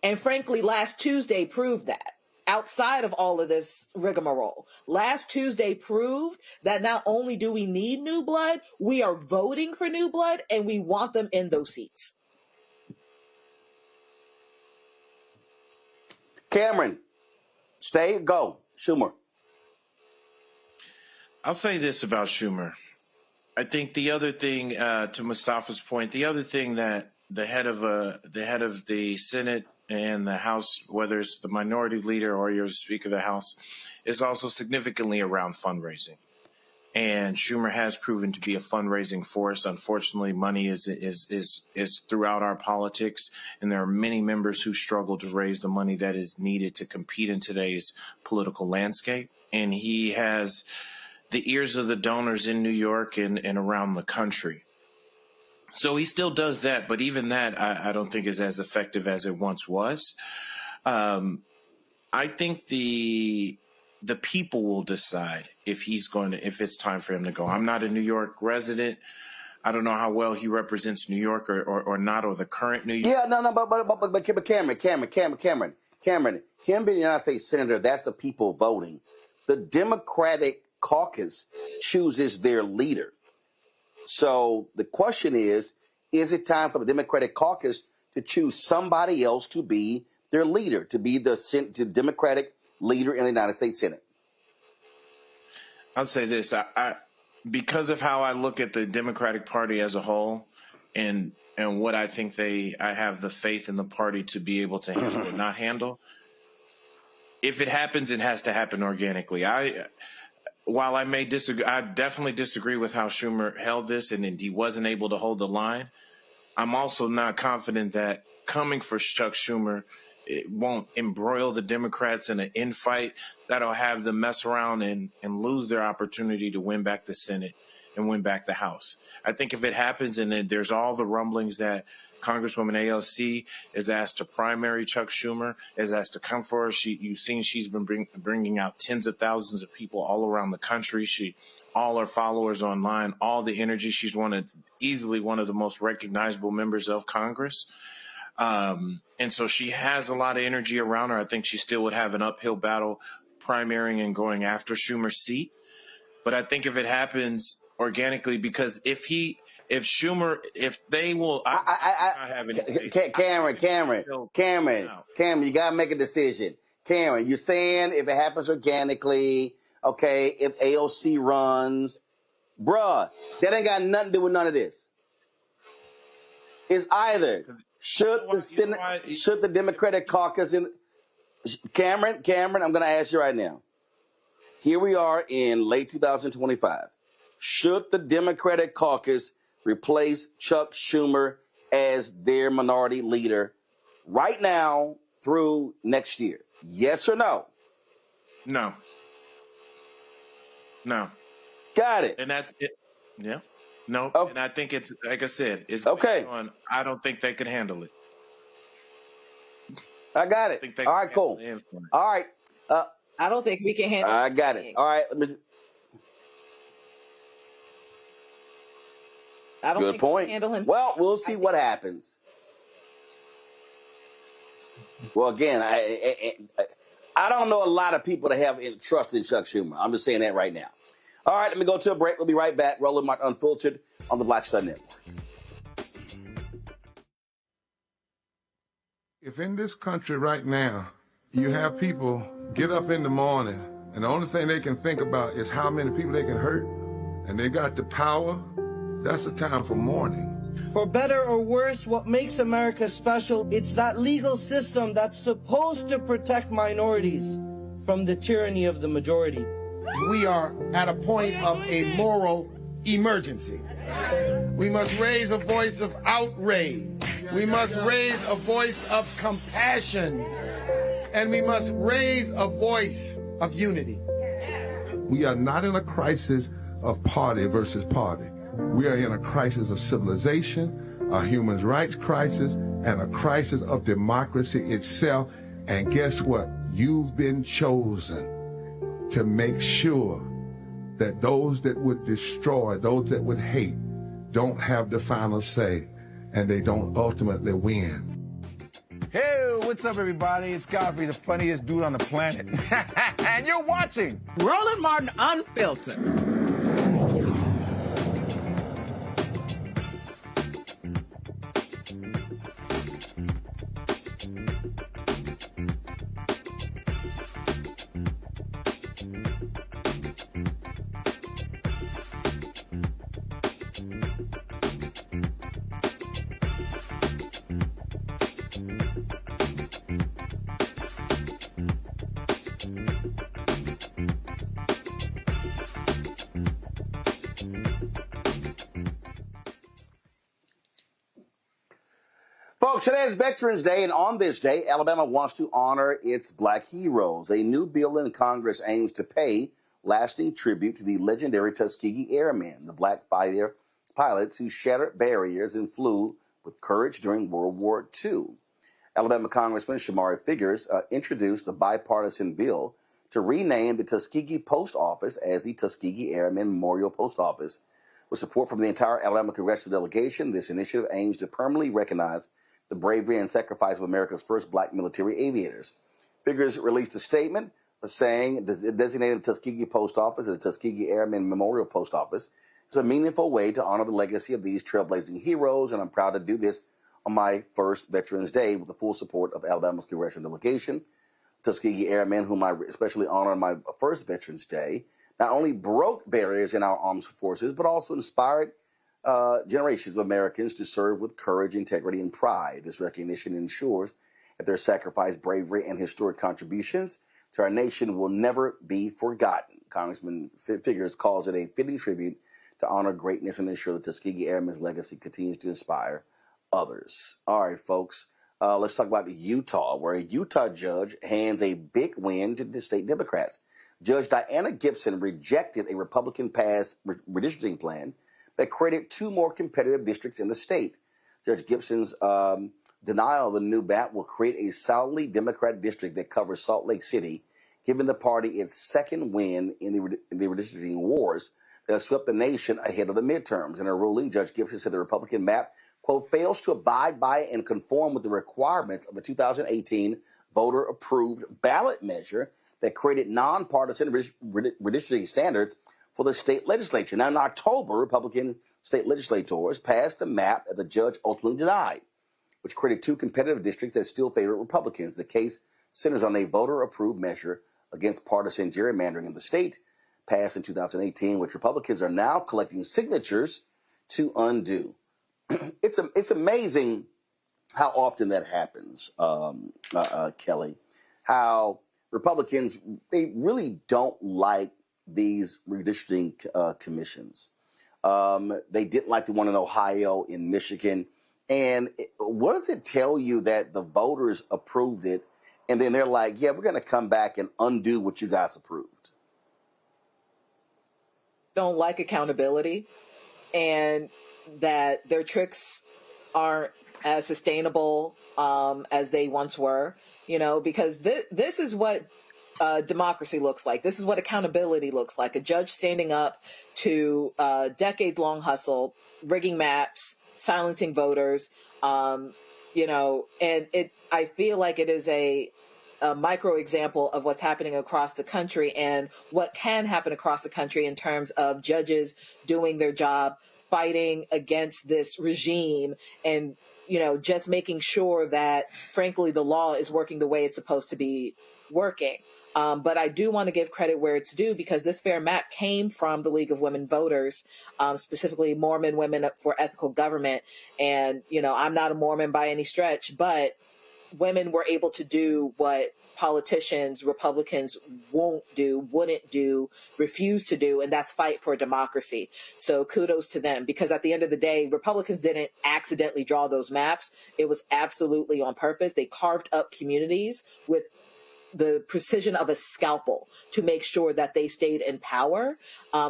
S18: And frankly, last Tuesday proved that. Outside of all of this rigmarole, last Tuesday proved that not only do we need new blood, we are voting for new blood and we want them in those seats.
S16: Cameron, stay, go. Schumer.
S19: I'll say this about Schumer. I think the other thing, to Mustafa's point, the other thing that the head of the Senate and the House, whether it's the minority leader or you're the Speaker of the House, is also significantly around fundraising. And Schumer has proven to be a fundraising force. Unfortunately, money is throughout our politics, and there are many members who struggle to raise the money that is needed to compete in today's political landscape. And he has the ears of the donors in New York and around the country. So he still does that, but even that I don't think is as effective as it once was. I think the people will decide if it's time for him to go. I'm not a New York resident. I don't know how well he represents New York or not, or the current New York.
S16: Yeah, no, but Cameron, him being a United States Senator, that's the people voting. The Democratic caucus chooses their leader. So the question is it time for the Democratic caucus to choose somebody else to be their leader, to be the Democratic leader in the United States Senate?
S19: I'll say this. I because of how I look at the Democratic Party as a whole and what I think I have the faith in the party to be able to handle or not handle. If it happens, it has to happen organically. While I may disagree, I definitely disagree with how Schumer held this and he wasn't able to hold the line. I'm also not confident that coming for Chuck Schumer, it won't embroil the Democrats in an infight that'll have them mess around and lose their opportunity to win back the Senate and win back the House. I think if it happens and then there's all the rumblings that Congresswoman AOC is asked to primary Chuck Schumer, is asked to come for her. You've seen she's been bringing out tens of thousands of people all around the country. All her followers online, all the energy. She's easily one of the most recognizable members of Congress. And so she has a lot of energy around her. I think she still would have an uphill battle primarying and going after Schumer's seat. But I think if it happens organically, because if they will, Cameron, you got to make a decision. Cameron, you're saying if it happens organically, okay, if AOC runs, bruh, that ain't got nothing to do with none of this. It's either should the Democratic caucus Cameron, I'm going to ask you right now. Here we are in late 2025. Should the Democratic caucus replace Chuck Schumer as their minority leader right now through next year? Yes or no? No.
S16: Got it.
S19: And that's it. Yeah. No.
S16: Oh.
S19: And I think it's, like I said, it's
S16: okay.
S19: I don't think they could handle it.
S16: I got it. All right, cool. All right.
S18: I don't think we can handle it.
S16: I got it. All right.
S18: I don't think we can handle him.
S16: Well, we'll see what happens. Well, again, I don't know a lot of people that have trust in Chuck Schumer. I'm just saying that right now. All right, let me go to a break. We'll be right back. Roland Martin Unfiltered on the Black Star Network.
S20: If in this country right now, you have people get up in the morning and the only thing they can think about is how many people they can hurt, and they got the power, that's the time for mourning.
S21: For better or worse, what makes America special, it's that legal system that's supposed to protect minorities from the tyranny of the majority.
S22: We are at a point of a moral emergency. We must raise a voice of outrage. We must raise a voice of compassion. And we must raise a voice of unity.
S20: We are not in a crisis of party versus party. We are in a crisis of civilization, a human rights crisis, and a crisis of democracy itself. And guess what? You've been chosen to make sure that those that would destroy, those that would hate, don't have the final say, and they don't ultimately win.
S23: Hey, what's up, everybody? It's Godfrey, the funniest dude on the planet. And you're watching
S24: Roland Martin Unfiltered.
S16: Folks, today is Veterans Day, and on this day, Alabama wants to honor its black heroes. A new bill in Congress aims to pay lasting tribute to the legendary Tuskegee Airmen, the black fighter pilots who shattered barriers and flew with courage during World War II. Alabama Congressman Shamari Figures introduced the bipartisan bill to rename the Tuskegee Post Office as the Tuskegee Airmen Memorial Post Office. With support from the entire Alabama congressional delegation, this initiative aims to permanently recognize the bravery and sacrifice of America's first black military aviators. Figures released a statement saying it designated the Tuskegee Post Office as the Tuskegee Airmen Memorial Post Office. It's a meaningful way to honor the legacy of these trailblazing heroes, and I'm proud to do this on my first Veterans Day with the full support of Alabama's congressional delegation. Tuskegee Airmen, whom I especially honor on my first Veterans Day, not only broke barriers in our armed forces, but also inspired generations of Americans to serve with courage, integrity, and pride. This recognition ensures that their sacrifice, bravery, and historic contributions to our nation will never be forgotten. Congressman Figures calls it a fitting tribute to honor greatness and ensure that Tuskegee Airmen's legacy continues to inspire others. All right, folks, let's talk about Utah, where a Utah judge hands a big win to the state Democrats. Judge Diana Gibson rejected a Republican-passed redistricting plan that created 2 more competitive districts in the state. Judge Gibson's denial of the new map will create a solidly Democratic district that covers Salt Lake City, giving the party its second win in the redistricting wars that have swept the nation ahead of the midterms. In her ruling, Judge Gibson said the Republican map, quote, fails to abide by and conform with the requirements of a 2018 voter-approved ballot measure that created nonpartisan redistricting standards for the state legislature. Now, in October, Republican state legislators passed the map that the judge ultimately denied, which created 2 competitive districts that still favor Republicans. The case centers on a voter-approved measure against partisan gerrymandering in the state, passed in 2018, which Republicans are now collecting signatures to undo. It's amazing how often that happens, Kelly, how Republicans, they really don't like these redistricting commissions. They didn't like the one in Ohio, in Michigan. And what does it tell you that the voters approved it, and then they're like, yeah, we're going to come back and undo what you guys approved?
S18: Don't like accountability, and that their tricks aren't as sustainable as they once were, because this is what democracy looks like. This is what accountability looks like. A judge standing up to decades-long hustle, rigging maps, silencing voters, and I feel like it is a micro example of what's happening across the country and what can happen across the country in terms of judges doing their job, fighting against this regime, and just making sure that, frankly, the law is working the way it's supposed to be working. But I do want to give credit where it's due, because this fair map came from the League of Women Voters, specifically Mormon Women for Ethical Government. And, I'm not a Mormon by any stretch, but women were able to do what politicians, Republicans wouldn't do, refuse to do, and that's fight for democracy. So kudos to them, because at the end of the day, Republicans didn't accidentally draw those maps. It was absolutely on purpose. They carved up communities with the precision of a scalpel to make sure that they stayed in power,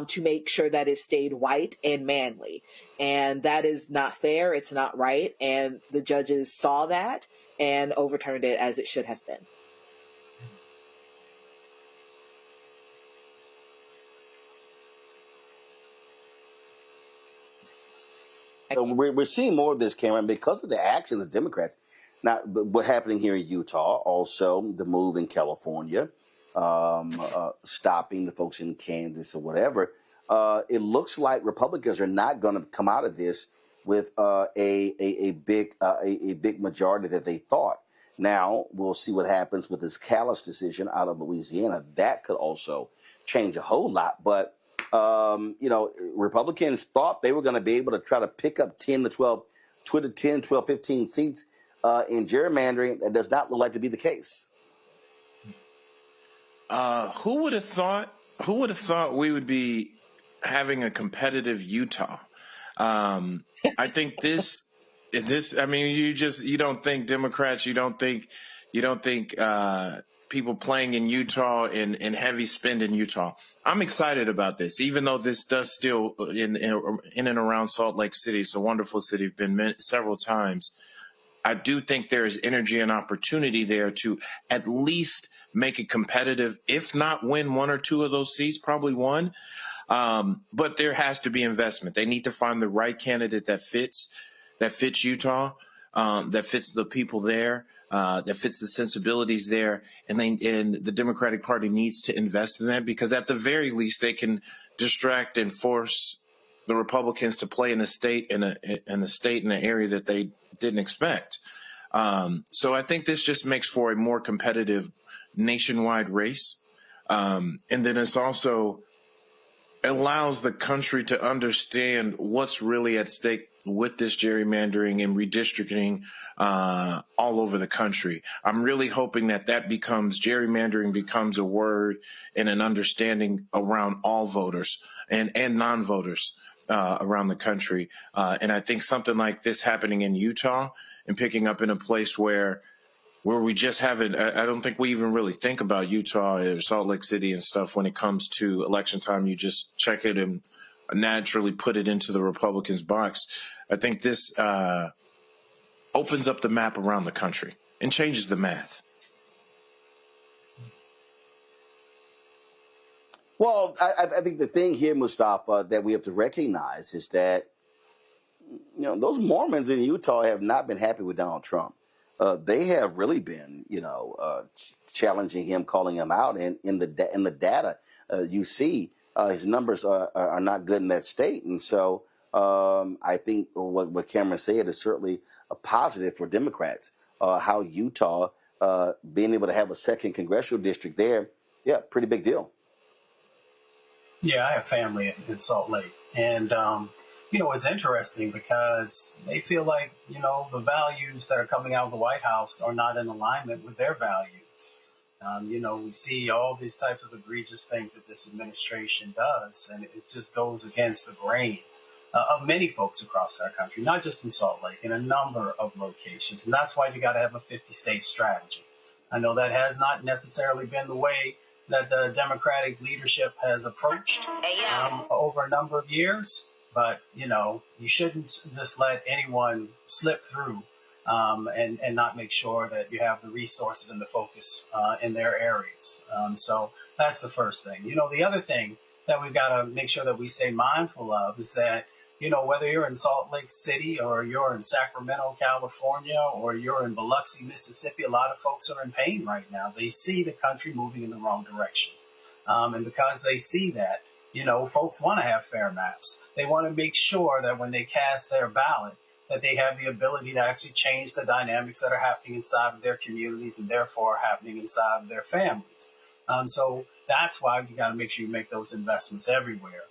S18: to make sure that it stayed white and manly. And that is not fair. It's not right. And the judges saw that and overturned it as it should have been.
S16: So we're seeing more of this, Cameron, because of the actions of Democrats. Not what's happening here in Utah, also the move in California, stopping the folks in Kansas or whatever. It looks like Republicans are not going to come out of this with a big majority that they thought. Now we'll see what happens with this Callis decision out of Louisiana. That could also change a whole lot. But Republicans thought they were going to be able to try to pick up 10, 12, 15 seats in gerrymandering. That does not look like to be the case.
S19: Who would have thought we would be having a competitive Utah? I think this I mean, you don't think Democrats, you don't think people playing in Utah and heavy spend in Utah. I'm excited about this, even though this does still in and around Salt Lake City. It's a wonderful city. I've been several times. I do think there is energy and opportunity there to at least make it competitive, if not win one or two of those seats, probably one. But there has to be investment. They need to find the right candidate that fits Utah, that fits the people there, that fits the sensibilities there. And the Democratic Party needs to invest in that, because at the very least they can distract and force the Republicans to play in a state in an area that they didn't expect. So I think this just makes for a more competitive nationwide race. And then it's also allows the country to understand what's really at stake with this gerrymandering and redistricting all over the country. I'm really hoping that gerrymandering becomes a word and an understanding around all voters and non-voters around the country. And I think something like this happening in Utah and picking up in a place where we just haven't, I don't think we even really think about Utah or Salt Lake City and stuff when it comes to election time. You just check it and naturally put it into the Republicans' box. I think this opens up the map around the country and changes the math.
S16: Well, I think the thing here, Mustafa, that we have to recognize is that, those Mormons in Utah have not been happy with Donald Trump. They have really been, challenging him, calling him out. And in the data, you see his numbers are not good in that state. And so I think what Cameron said is certainly a positive for Democrats. How Utah being able to have a second congressional district there, yeah, pretty big deal.
S17: Yeah, I have family in Salt Lake. And, it's interesting because they feel like, the values that are coming out of the White House are not in alignment with their values. We see all these types of egregious things that this administration does, and it just goes against the grain of many folks across our country, not just in Salt Lake, in a number of locations. And that's why you got to have a 50-state strategy. I know that has not necessarily been the way that the Democratic leadership has approached over a number of years. But, you shouldn't just let anyone slip through and not make sure that you have the resources and the focus in their areas. So that's the first thing. The other thing that we've got to make sure that we stay mindful of is that, whether you're in Salt Lake City or you're in Sacramento, California, or you're in Biloxi, Mississippi, a lot of folks are in pain right now. They see the country moving in the wrong direction. And because they see that, folks want to have fair maps. They want to make sure that when they cast their ballot, that they have the ability to actually change the dynamics that are happening inside of their communities and therefore are happening inside of their families. So that's why you got to make sure you make those investments everywhere,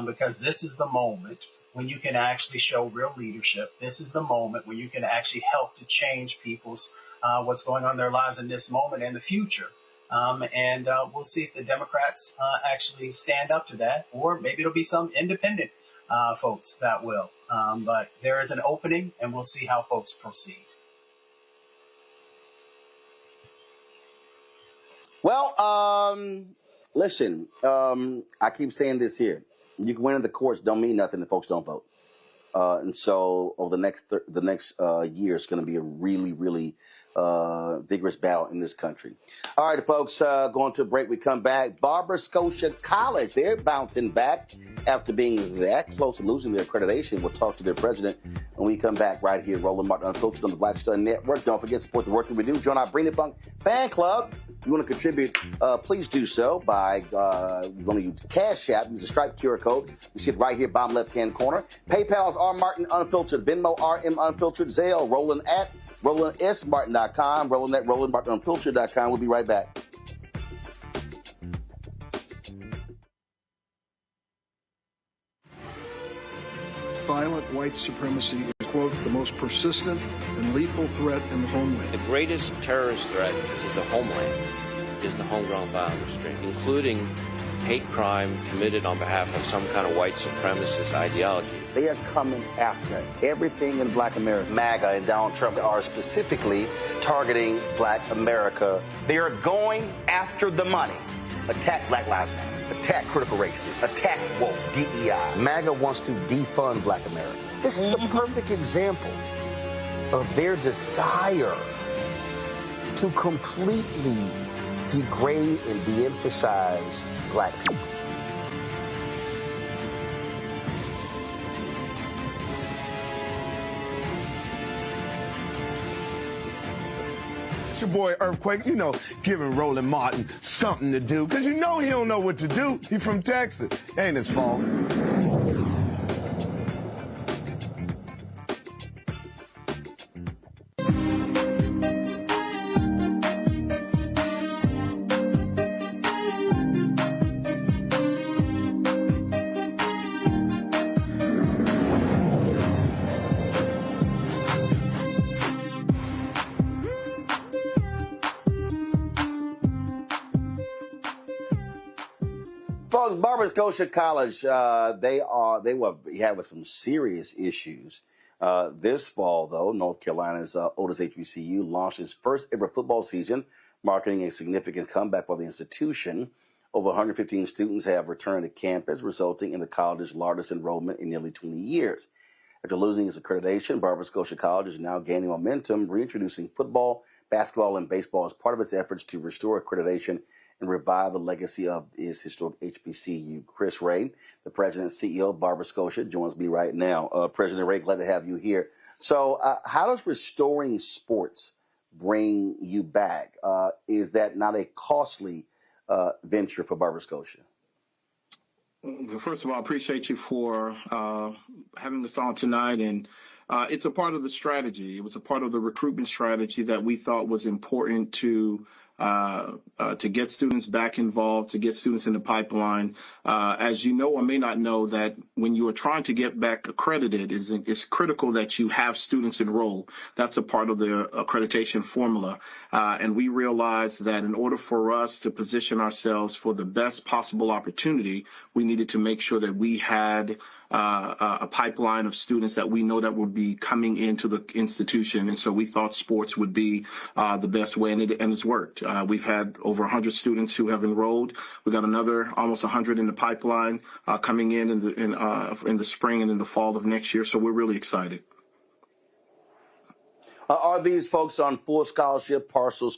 S17: because this is the moment when you can actually show real leadership. This is the moment when you can actually help to change people's what's going on in their lives in this moment and the future. And we'll see if the Democrats actually stand up to that, or maybe it'll be some independent folks that will. But there is an opening, and we'll see how folks proceed.
S16: Well, listen, I keep saying this here. You can win in the courts, don't mean nothing if folks don't vote. And so over the next year, it's going to be a really, really vigorous battle in this country. All right, folks, going to a break. We come back. Barber-Scotia College, they're bouncing back after being that close to losing their accreditation. We'll talk to their president when we come back right here. Roland Martin Unfiltered on the Black Star Network. Don't forget to support the work that we do. Join our Bring It Punk fan club. If you want to contribute, please do so by you're going to use Cash App. Use the Stripe QR code. You see it right here, bottom left-hand corner. PayPal is R Martin Unfiltered. Venmo RM Unfiltered. Zelle Roland at RolandSMartin.com. Roland at RolandMartinUnfiltered.com. We'll be right back.
S1: Violent white supremacy is, quote, the most persistent and lethal threat in the homeland.
S4: The greatest terrorist threat to the homeland is the homegrown violence stream, including hate crime committed on behalf of some kind of white supremacist ideology.
S16: They are coming after everything in Black America. MAGA and Donald Trump are specifically targeting Black America. They are going after the money. Attack Black Lives Matter. Attack critical race theory. Attack woke, DEI. MAGA wants to defund Black America. This is a perfect example of their desire to completely degrade and de-emphasize Black people.
S22: Your boy Earthquake, giving Roland Martin something to do, because he don't know what to do. He from Texas. Ain't his fault.
S16: Folks, Barber-Scotia College, they were having some serious issues. This fall, though, North Carolina's oldest HBCU launched its first ever football season, marking a significant comeback for the institution. Over 115 students have returned to campus, resulting in the college's largest enrollment in nearly 20 years. After losing its accreditation, Barber-Scotia College is now gaining momentum, reintroducing football, basketball, and baseball as part of its efforts to restore accreditation and revive the legacy of its historic HBCU. Chris Ray, the president and CEO of Barber-Scotia, joins me right now. President Ray, glad to have you here. So how does restoring sports bring you back? Is that not a costly venture for Barber-Scotia?
S2: First of all, I appreciate you for having us on tonight. And it's a part of the strategy. It was a part of the recruitment strategy that we thought was important to get students back involved, to get students in the pipeline. As you know or may not know, that when you are trying to get back accredited, it's critical that you have students enroll. That's a part of the accreditation formula. And we realized that in order for us to position ourselves for the best possible opportunity, we needed to make sure that we had a pipeline of students that we know that would be coming into the institution. And so we thought sports would be the best way, and it's worked. We've had over 100 students who have enrolled. We got another almost 100 in the pipeline coming in the spring and in the fall of next year. So we're really excited.
S16: Are these folks on full scholarship, partial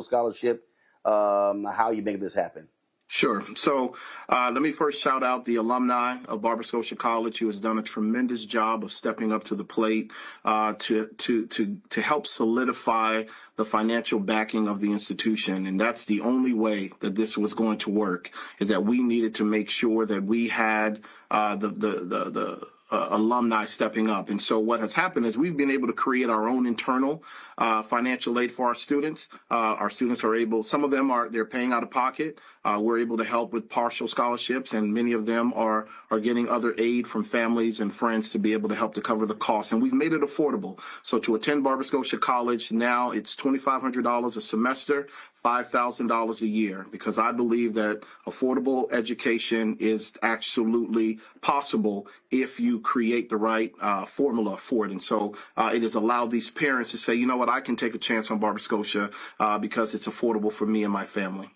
S16: scholarship? How are you making this happen?
S2: Sure. So let me first shout out the alumni of Barber-Scotia College, who has done a tremendous job of stepping up to the plate to help solidify the financial backing of the institution. And that's the only way that this was going to work, is that we needed to make sure that we had the alumni stepping up. And so what has happened is we've been able to create our own internal financial aid for our students. Our students are able, some of them they're paying out of pocket. We're able to help with partial scholarships, and many of them are getting other aid from families and friends to be able to help to cover the costs. And we've made it affordable. So to attend Barber-Scotia College now, it's $2,500 a semester, $5,000 a year, because I believe that affordable education is absolutely possible if you create the right formula for it. And so it has allowed these parents to say, you know what, I can take a chance on Barber-Scotia because it's affordable for me and my family.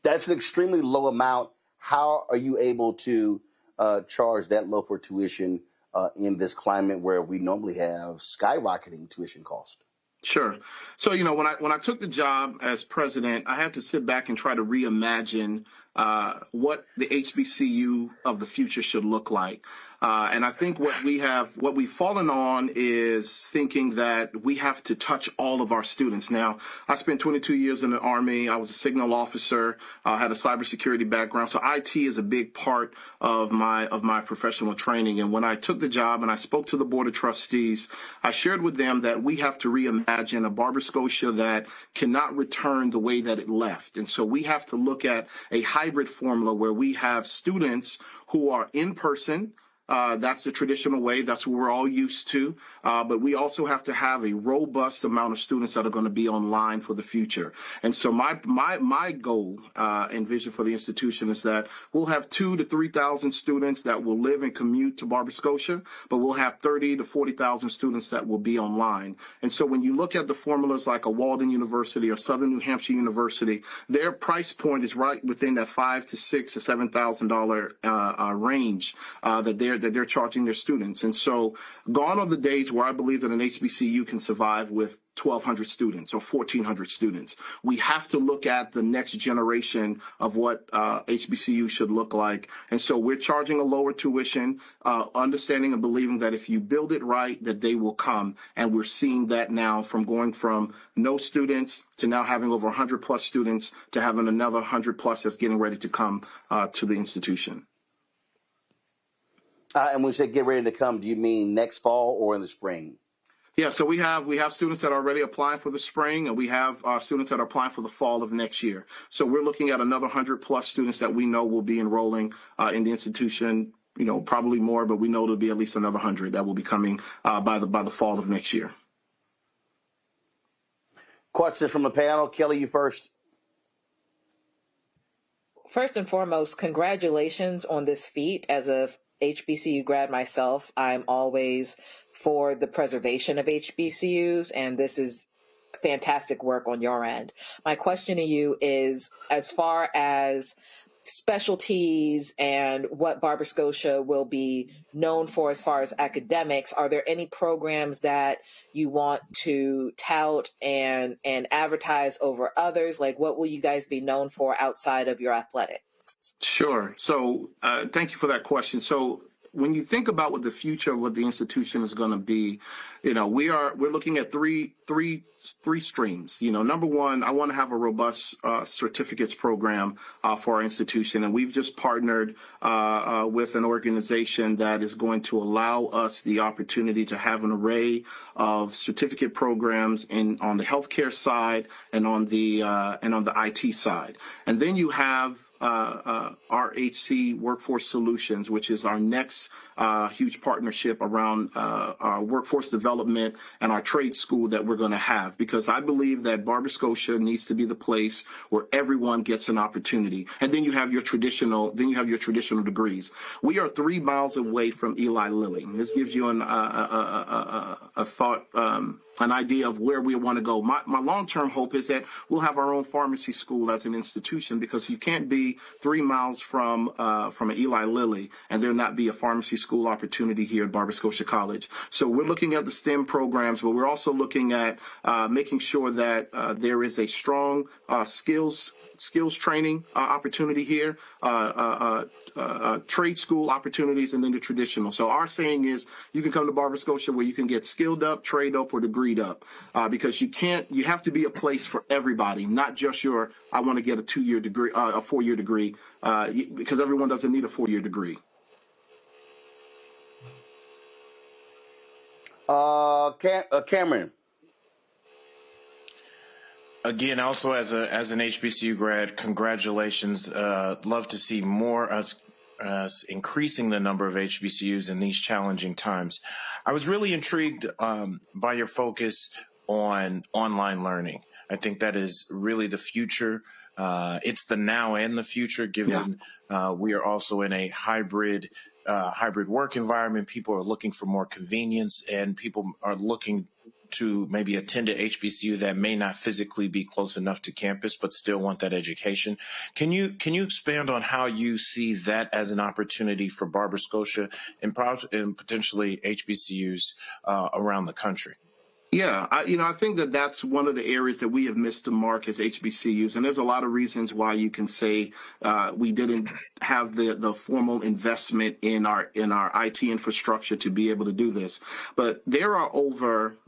S16: That's an extremely low amount. How are you able to charge that low for tuition in this climate where we normally have skyrocketing tuition cost?
S2: Sure. So, when I took the job as president, I had to sit back and try to reimagine what the HBCU of the future should look like. And I think what we've fallen on is thinking that we have to touch all of our students. Now, I spent 22 years in the Army. I was a signal officer. I had a cybersecurity background. So IT is a big part of my professional training. And when I took the job and I spoke to the Board of Trustees, I shared with them that we have to reimagine a Barber-Scotia that cannot return the way that it left. And so we have to look at a hybrid formula where we have students who are in person, That's the traditional way. That's what we're all used to. But we also have to have a robust amount of students that are going to be online for the future. And so my goal and vision for the institution is that we'll have 2,000 to 3,000 students that will live and commute to Barber-Scotia, but we'll have 30,000 to 40,000 students that will be online. And so when you look at the formulas like a Walden University or Southern New Hampshire University, their price point is right within that $5,000 to $6,000 to $7,000 range that they're charging their students. And so gone are the days where I believe that an HBCU can survive with 1,200 students or 1,400 students. We have to look at the next generation of what HBCU should look like. And so we're charging a lower tuition, understanding and believing that if you build it right, that they will come. And we're seeing that now from going from no students to now having over 100 plus students to having another 100 plus that's getting ready to come to the institution.
S16: And when you say get ready to come, do you mean next fall or in the spring?
S2: Yeah, so we have students that are already applying for the spring, and we have students that are applying for the fall of next year. So we're looking at another 100 plus students that we know will be enrolling in the institution. You know, probably more, but we know there'll be at least another 100 that will be coming by the fall of next year.
S16: Questions from the panel. Kelly, you first.
S18: First and foremost, congratulations on this feat. As a HBCU grad myself, I'm always for the preservation of HBCUs, and this is fantastic work on your end. My question to you is, as far as specialties and what Barber-Scotia will be known for as far as academics, are there any programs that you want to tout and advertise over others? Like, what will you guys be known for outside of your athletics?
S2: Sure. So thank you for that question. So when you think about what the future of what the institution is going to be, you know, we're looking at three streams. You know, number one, I want to have a robust certificates program for our institution, and we've just partnered with an organization that is going to allow us the opportunity to have an array of certificate programs on the healthcare side and on the IT side, and then you have RHC Workforce Solutions, which is our next huge partnership around our workforce development and our trade school that we're going to have, because I believe that Barber-Scotia needs to be the place where everyone gets an opportunity. And then you have your traditional degrees. We are 3 miles away from Eli Lilly. This gives you a thought, an idea of where we want to go. My long-term hope is that we'll have our own pharmacy school as an institution, because you can't be 3 miles from an Eli Lilly and there not be a pharmacy school opportunity here at Barber-Scotia College. So we're looking at the STEM programs, but we're also looking at making sure that there is a strong skills training opportunity here, trade school opportunities, and then the traditional. So our saying is you can come to Barber-Scotia where you can get skilled up, trade up, or degreed up, because you have to be a place for everybody, not just I want to get a 2-year degree, a 4-year degree, because everyone doesn't need a 4-year degree.
S16: Cameron.
S19: Again, also as an HBCU grad, congratulations. Love to see more us increasing the number of HBCUs in these challenging times. I was really intrigued by your focus on online learning. I think that is really the future. It's the now and the future, given we are also in a hybrid work environment. People are looking for more convenience, and people are looking to maybe attend a HBCU that may not physically be close enough to campus, but still want that education. Can you expand on how you see that as an opportunity for Barber-Scotia and potentially HBCUs around the country?
S2: Yeah, I think that that's one of the areas that we have missed the mark as HBCUs, and there's a lot of reasons why you can say we didn't have the formal investment in our IT infrastructure to be able to do this. But there are over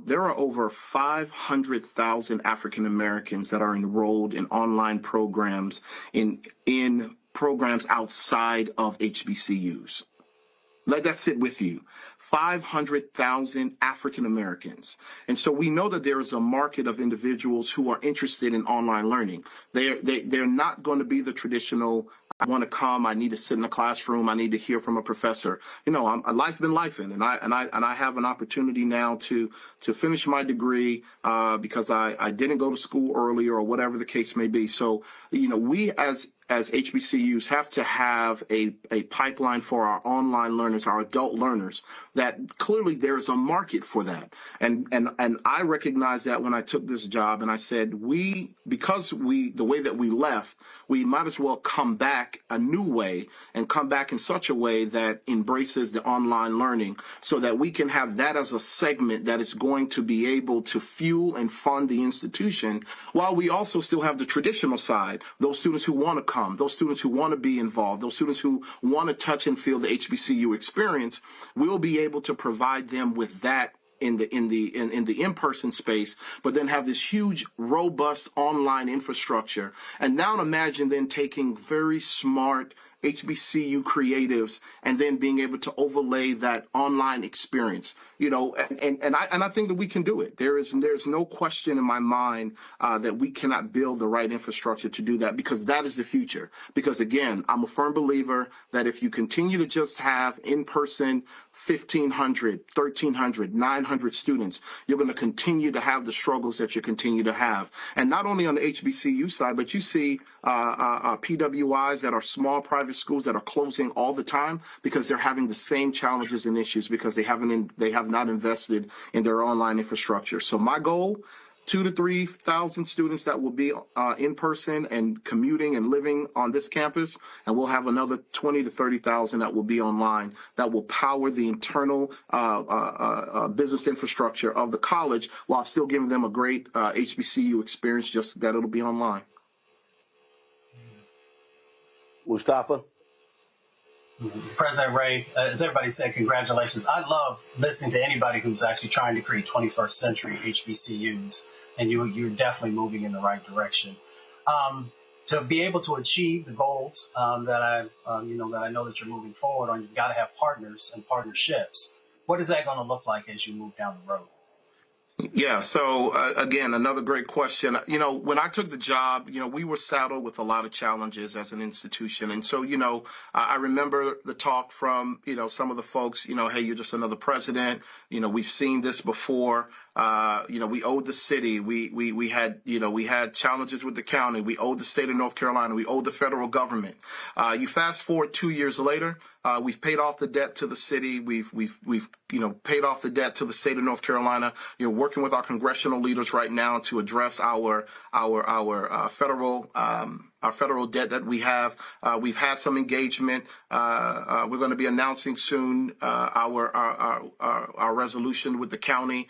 S2: 500,000 African Americans that are enrolled in online programs in programs outside of HBCUs. Let that sit with you. 500,000 African Americans. And so we know that there is a market of individuals who are interested in online learning. They're not going to be the traditional I want to come. I need to sit in a classroom. I need to hear from a professor. Life been lifing, and I have an opportunity now to finish my degree because I didn't go to school earlier or whatever the case may be. So, we as HBCUs have to have a pipeline for our online learners, our adult learners, that clearly there's a market for that. And I recognized that when I took this job, and I said, because the way that we left, we might as well come back a new way and come back in such a way that embraces the online learning so that we can have that as a segment that is going to be able to fuel and fund the institution while we also still have the traditional side, those students who want to come, those students who want to be involved, those students who want to touch and feel the HBCU experience. We'll be able to provide them with that in the in-person space, but then have this huge, robust online infrastructure. And now imagine then taking very smart HBCU creatives and then being able to overlay that online experience, and I think that we can do it. There's no question in my mind that we cannot build the right infrastructure to do that, because that is the future. Because again, I'm a firm believer that if you continue to just have in-person 1,500, 1,300, 900 students, you're going to continue to have the struggles that you continue to have. And not only on the HBCU side, but you see PWIs that are small private schools that are closing all the time because they're having the same challenges and issues because they have not invested in their online infrastructure. So my goal, 2,000 to 3,000 students that will be in person and commuting and living on this campus, and we'll have another 20 to 30,000 that will be online that will power the internal business infrastructure of the college while still giving them a great HBCU experience, just that it'll be online.
S16: Mustafa?
S17: President Ray, as everybody said, congratulations. I love listening to anybody who's actually trying to create 21st century HBCUs, and you're definitely moving in the right direction. To be able to achieve the goals that I know that you're moving forward on, you've got to have partners and partnerships. What is that going to look like as you move down the road?
S2: Yeah. So again, another great question. When I took the job, we were saddled with a lot of challenges as an institution. And so, I remember the talk from, some of the folks, hey, you're just another president. We've seen this before. We owed the city. We had challenges with the county. We owed the state of North Carolina. We owed the federal government. You fast forward 2 years later, we've paid off the debt to the city. We've paid off the debt to the state of North Carolina. Working with our congressional leaders right now to address our federal debt that we have. We've had some engagement. We're going to be announcing soon our resolution with the county,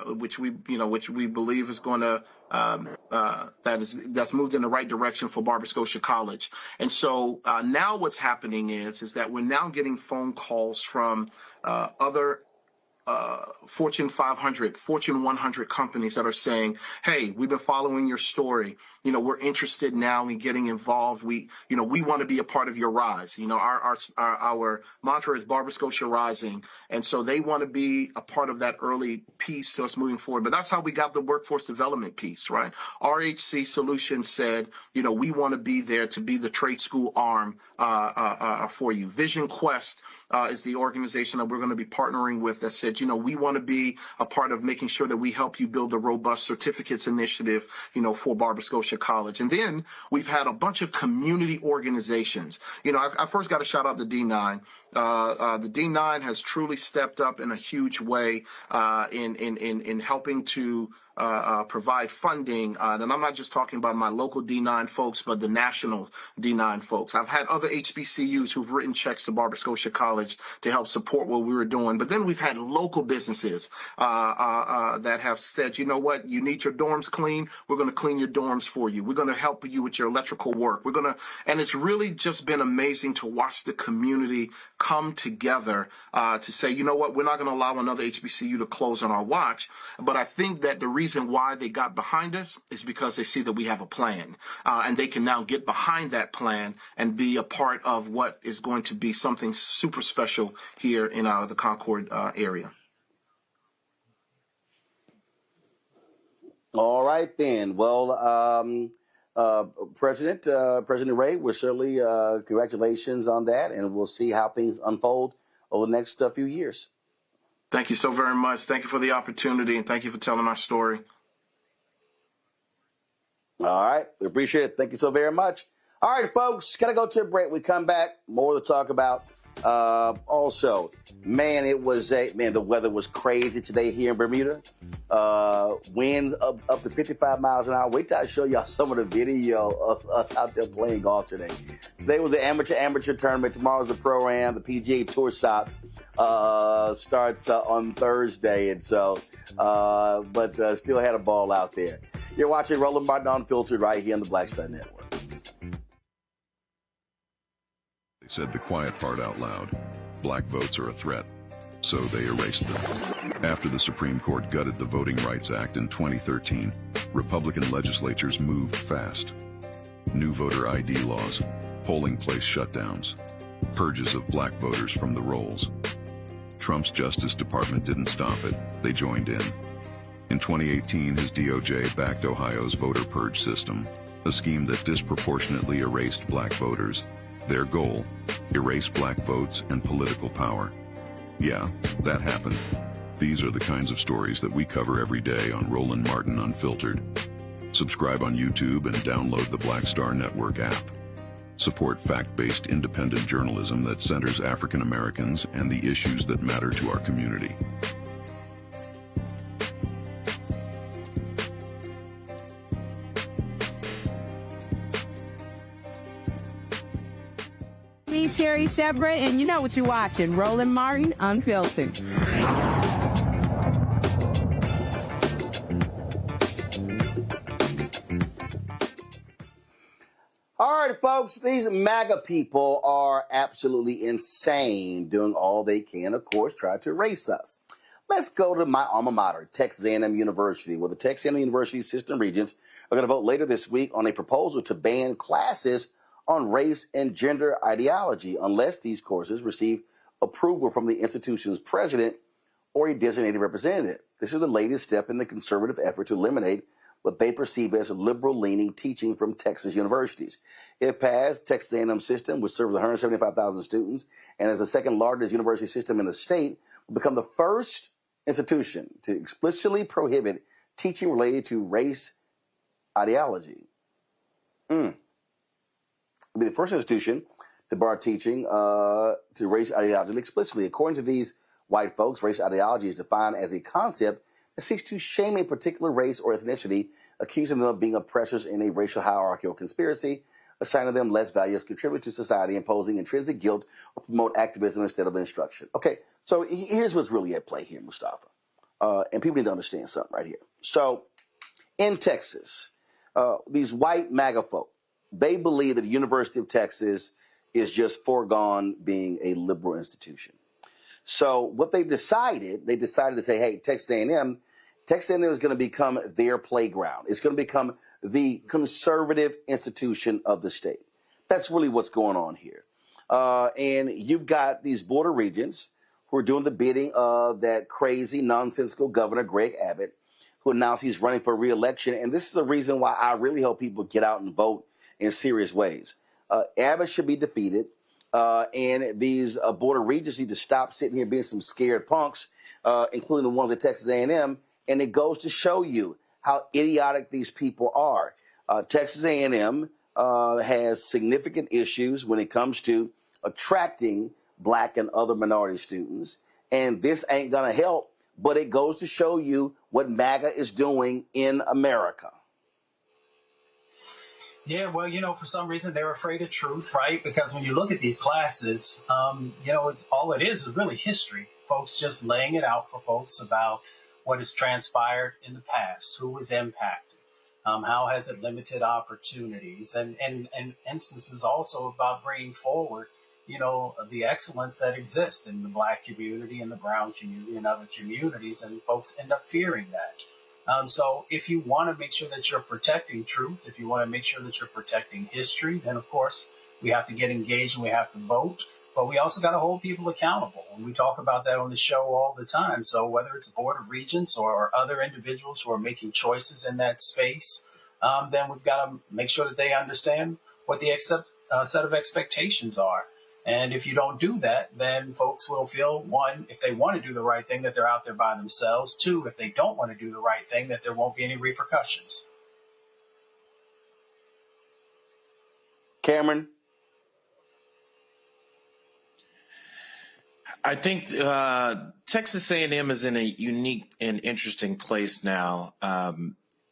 S2: which we believe is going to that's moved in the right direction for Barber-Scotia College. And so now what's happening is that we're now getting phone calls from other Fortune 500, Fortune 100 companies that are saying, hey, we've been following your story. We're interested now in getting involved. We want to be a part of your rise. Our mantra is Barber-Scotia Rising. And so they want to be a part of that early piece to us moving forward. But that's how we got the workforce development piece, right? RHC Solutions said, we want to be there to be the trade school arm for you. Vision Quest is the organization that we're going to be partnering with that said, we want to be a part of making sure that we help you build a robust certificates initiative, for Barber-Scotia College. And then we've had a bunch of community organizations. I first got to shout out the D9. The D9 has truly stepped up in a huge way in helping to provide funding. And I'm not just talking about my local D9 folks, but the national D9 folks. I've had other HBCUs who've written checks to Barber-Scotia College to help support what we were doing. But then we've had local businesses that have said, you know what, you need your dorms clean. We're going to clean your dorms for you. We're going to help you with your electrical work. And it's really just been amazing to watch the community come together to say, you know what, we're not going to allow another HBCU to close on our watch. But I think that the reason why they got behind us is because they see that we have a plan, and they can now get behind that plan and be a part of what is going to be something super special here in the Concord area.
S16: All right, then. Well, President Ray, we're certainly congratulations on that, and we'll see how things unfold over the next few years.
S2: Thank you so very much. Thank you for the opportunity, and thank you for telling our story.
S16: All right. We appreciate it. Thank you so very much. All right, folks, got to go to a break. We come back, more to talk about. Also, man, the weather was crazy today here in Bermuda. Winds up to 55 miles an hour. Wait till I show y'all some of the video of us out there playing golf today. Today was the amateur tournament. Tomorrow's the pro-am. The PGA Tour stop starts on Thursday. And so, but still had a ball out there. You're watching Roland Martin Unfiltered right here on the Black Star Network.
S3: They said the quiet part out loud. Black votes are a threat. So they erased them. After the Supreme Court gutted the Voting Rights Act in 2013, Republican legislatures moved fast. New voter ID laws, polling place shutdowns, purges of black voters from the rolls. Trump's Justice Department didn't stop it. They joined in. In 2018, his DOJ backed Ohio's voter purge system, a scheme that disproportionately erased black voters. Their goal, erase black votes and political power. Yeah, that happened. These are the kinds of stories that we cover every day on Roland Martin Unfiltered. Subscribe on YouTube and download the Black Star Network app. Support fact-based independent journalism that centers African Americans and the issues that matter to our community.
S24: Me, Sherry Shepard, and you know what you're watching, Roland Martin Unfiltered.
S16: All right, folks, these MAGA people are absolutely insane, doing all they can, of course, try to erase us. Let's go to my alma mater, Texas A&M University, where the Texas A&M University system regents are going to vote later this week on a proposal to ban classes on race and gender ideology unless these courses receive approval from the institution's president or a designated representative. This is the latest step in the conservative effort to eliminate what they perceive as liberal-leaning teaching from Texas universities. If passed, Texas A&M system, which serves 175,000 students and is the second largest university system in the state, will become the first institution to explicitly prohibit teaching related to race ideology. Will be the first institution to bar teaching to race ideology explicitly. According to these white folks, race ideology is defined as a concept that seeks to shame a particular race or ethnicity, accusing them of being oppressors in a racial hierarchy or conspiracy, assigning them less value as contributors to society, imposing intrinsic guilt, or promote activism instead of instruction. Okay, so here's what's really at play here, Mustafa. And people need to understand something right here. So in Texas, these white MAGA folk, they believe that the University of Texas is just foregone being a liberal institution. So what they decided to say, hey, Texas A&M is going to become their playground. It's going to become the conservative institution of the state. That's really what's going on here. And you've got these Board of Regents who are doing the bidding of that crazy, nonsensical Governor Greg Abbott, who announced he's running for re-election. And this is the reason why I really hope people get out and vote in serious ways. Abbott should be defeated. And these Board of Regents need to stop sitting here being some scared punks, including the ones at Texas A&M. And it goes to show you how idiotic these people are. Texas A&M has significant issues when it comes to attracting black and other minority students. And this ain't going to help, but it goes to show you what MAGA is doing in America.
S17: Yeah, well, for some reason they're afraid of truth, right? Because when you look at these classes, it's all it is really history. Folks just laying it out for folks about what has transpired in the past, who was impacted, how has it limited opportunities, and instances also about bringing forward, the excellence that exists in the black community and the brown community and other communities, and folks end up fearing that. So if you want to make sure that you're protecting truth, if you want to make sure that you're protecting history, then, of course, we have to get engaged and we have to vote. But we also got to hold people accountable. And we talk about that on the show all the time. So whether it's a Board of Regents or other individuals who are making choices in that space, then we've got to make sure that they understand what the set of expectations are. And if you don't do that, then folks will feel, one, if they want to do the right thing, that they're out there by themselves. Two, if they don't want to do the right thing, that there won't be any repercussions.
S16: Cameron?
S19: I think Texas A&M is in a unique and interesting place now.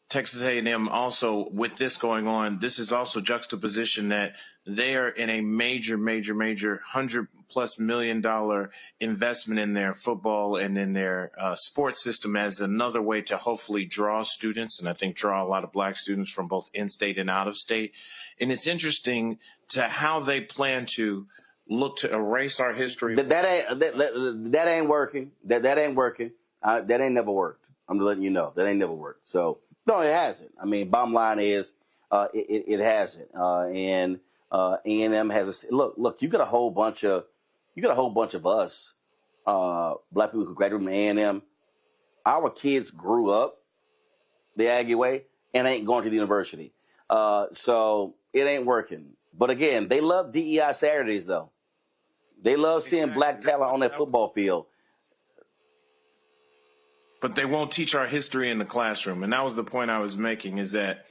S19: Texas A&M also, with this going on, this is also juxtaposition that they are in a major $100+ million investment in their football and in their sports system as another way to hopefully draw students, and I think draw a lot of black students from both in-state and out of state. And it's interesting to how they plan to look to erase our history.
S16: That ain't working. That ain't working. That ain't never worked. I'm letting you know. That ain't never worked. So, no, it hasn't. I mean, bottom line is it hasn't. And A&M has look. You got a whole bunch of us, black people who graduated from A&M. Our kids grew up the Aggie way and ain't going to the university. So it ain't working. But again, they love DEI Saturdays though. They love seeing black talent on that football field.
S19: But they won't teach our history in the classroom. And that was the point I was making, is that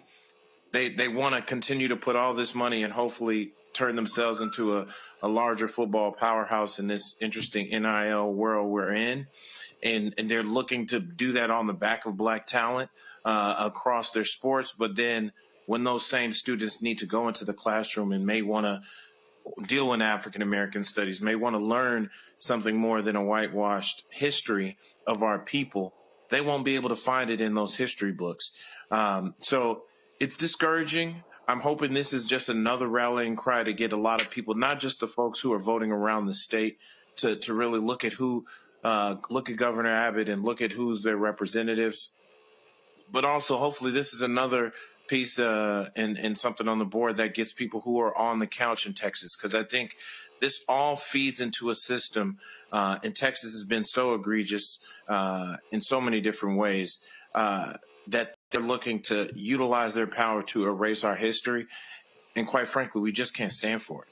S19: they want to continue to put all this money and hopefully turn themselves into a larger football powerhouse in this interesting NIL world we're in. And they're looking to do that on the back of black talent across their sports. But then when those same students need to go into the classroom and may want to deal in African-American studies, may want to learn something more than a whitewashed history of our people, they won't be able to find it in those history books. So it's discouraging. I'm hoping this is just another rallying cry to get a lot of people, not just the folks who are voting around the state, to really look at look at Governor Abbott and look at who's their representatives. But also, hopefully, this is another piece and something on the board that gets people who are on the couch in Texas, because I think this all feeds into a system, and Texas has been so egregious in so many different ways that they're looking to utilize their power to erase our history. And quite frankly, we just can't stand for it.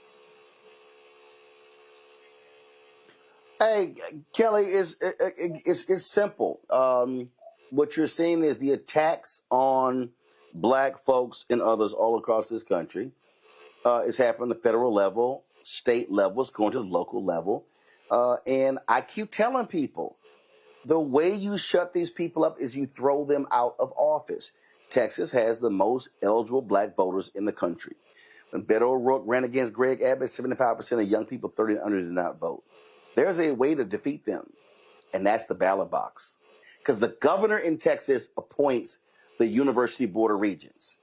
S16: Hey, Kelly, it's simple. What you're seeing is the attacks on black folks and others all across this country. It's happening at the federal level, state level, it's going to the local level. And I keep telling people, the way you shut these people up is you throw them out of office. Texas has the most eligible black voters in the country. When Beto O'Rourke ran against Greg Abbott, 75% of young people 30 and under did not vote. There's a way to defeat them, and that's the ballot box. Because the governor in Texas appoints the University Board of Regents.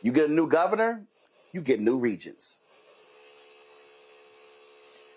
S16: You get a new governor, you get new regents.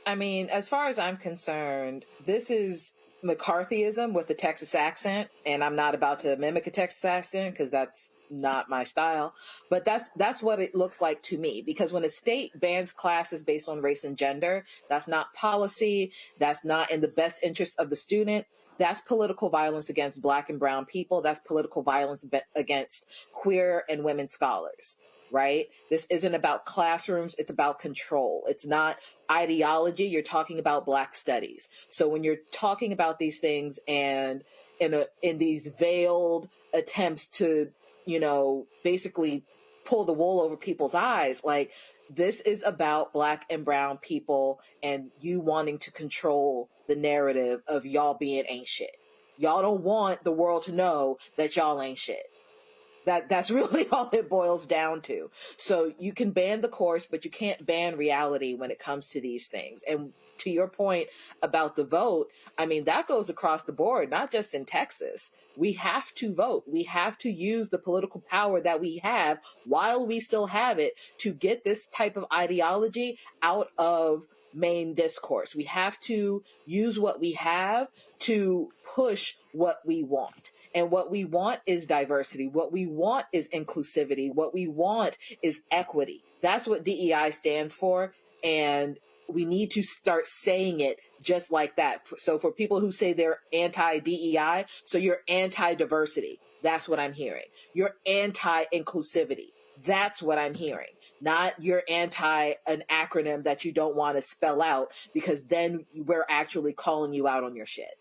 S18: I mean, as far as I'm concerned, this is McCarthyism with a Texas accent, and I'm not about to mimic a Texas accent because that's not my style, but that's what it looks like to me. Because when a state bans classes based on race and gender, that's not policy, that's not in the best interest of the student. That's political violence against black and brown people. That's political violence against queer and women scholars, right? This isn't about classrooms. It's about control. It's not ideology. You're talking about black studies. So when you're talking about these things and in these veiled attempts to, basically pull the wool over people's eyes, like, this is about black and brown people and you wanting to control the narrative of y'all being ain't shit. Y'all don't want the world to know that y'all ain't shit. That's really all it boils down to. So you can ban the course, but you can't ban reality when it comes to these things. And to your point about the vote, I mean, that goes across the board, not just in Texas. We have to vote. We have to use the political power that we have while we still have it to get this type of ideology out of main discourse. We have to use what we have to push what we want. And what we want is diversity. What we want is inclusivity. What we want is equity. That's what DEI stands for. And we need to start saying it just like that. So for people who say they're anti-DEI, so you're anti-diversity. That's what I'm hearing. You're anti-inclusivity. That's what I'm hearing. Not you're anti an acronym that you don't want to spell out, because then we're actually calling you out on your shit.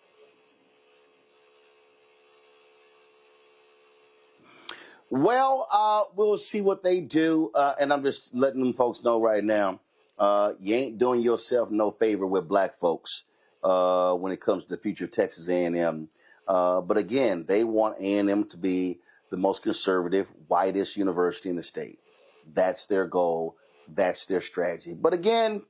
S16: Well, we'll see what they do, and I'm just letting them folks know right now, you ain't doing yourself no favor with black folks when it comes to the future of Texas A&M. But again, they want A&M to be the most conservative, whitest university in the state. That's their goal. That's their strategy. But again,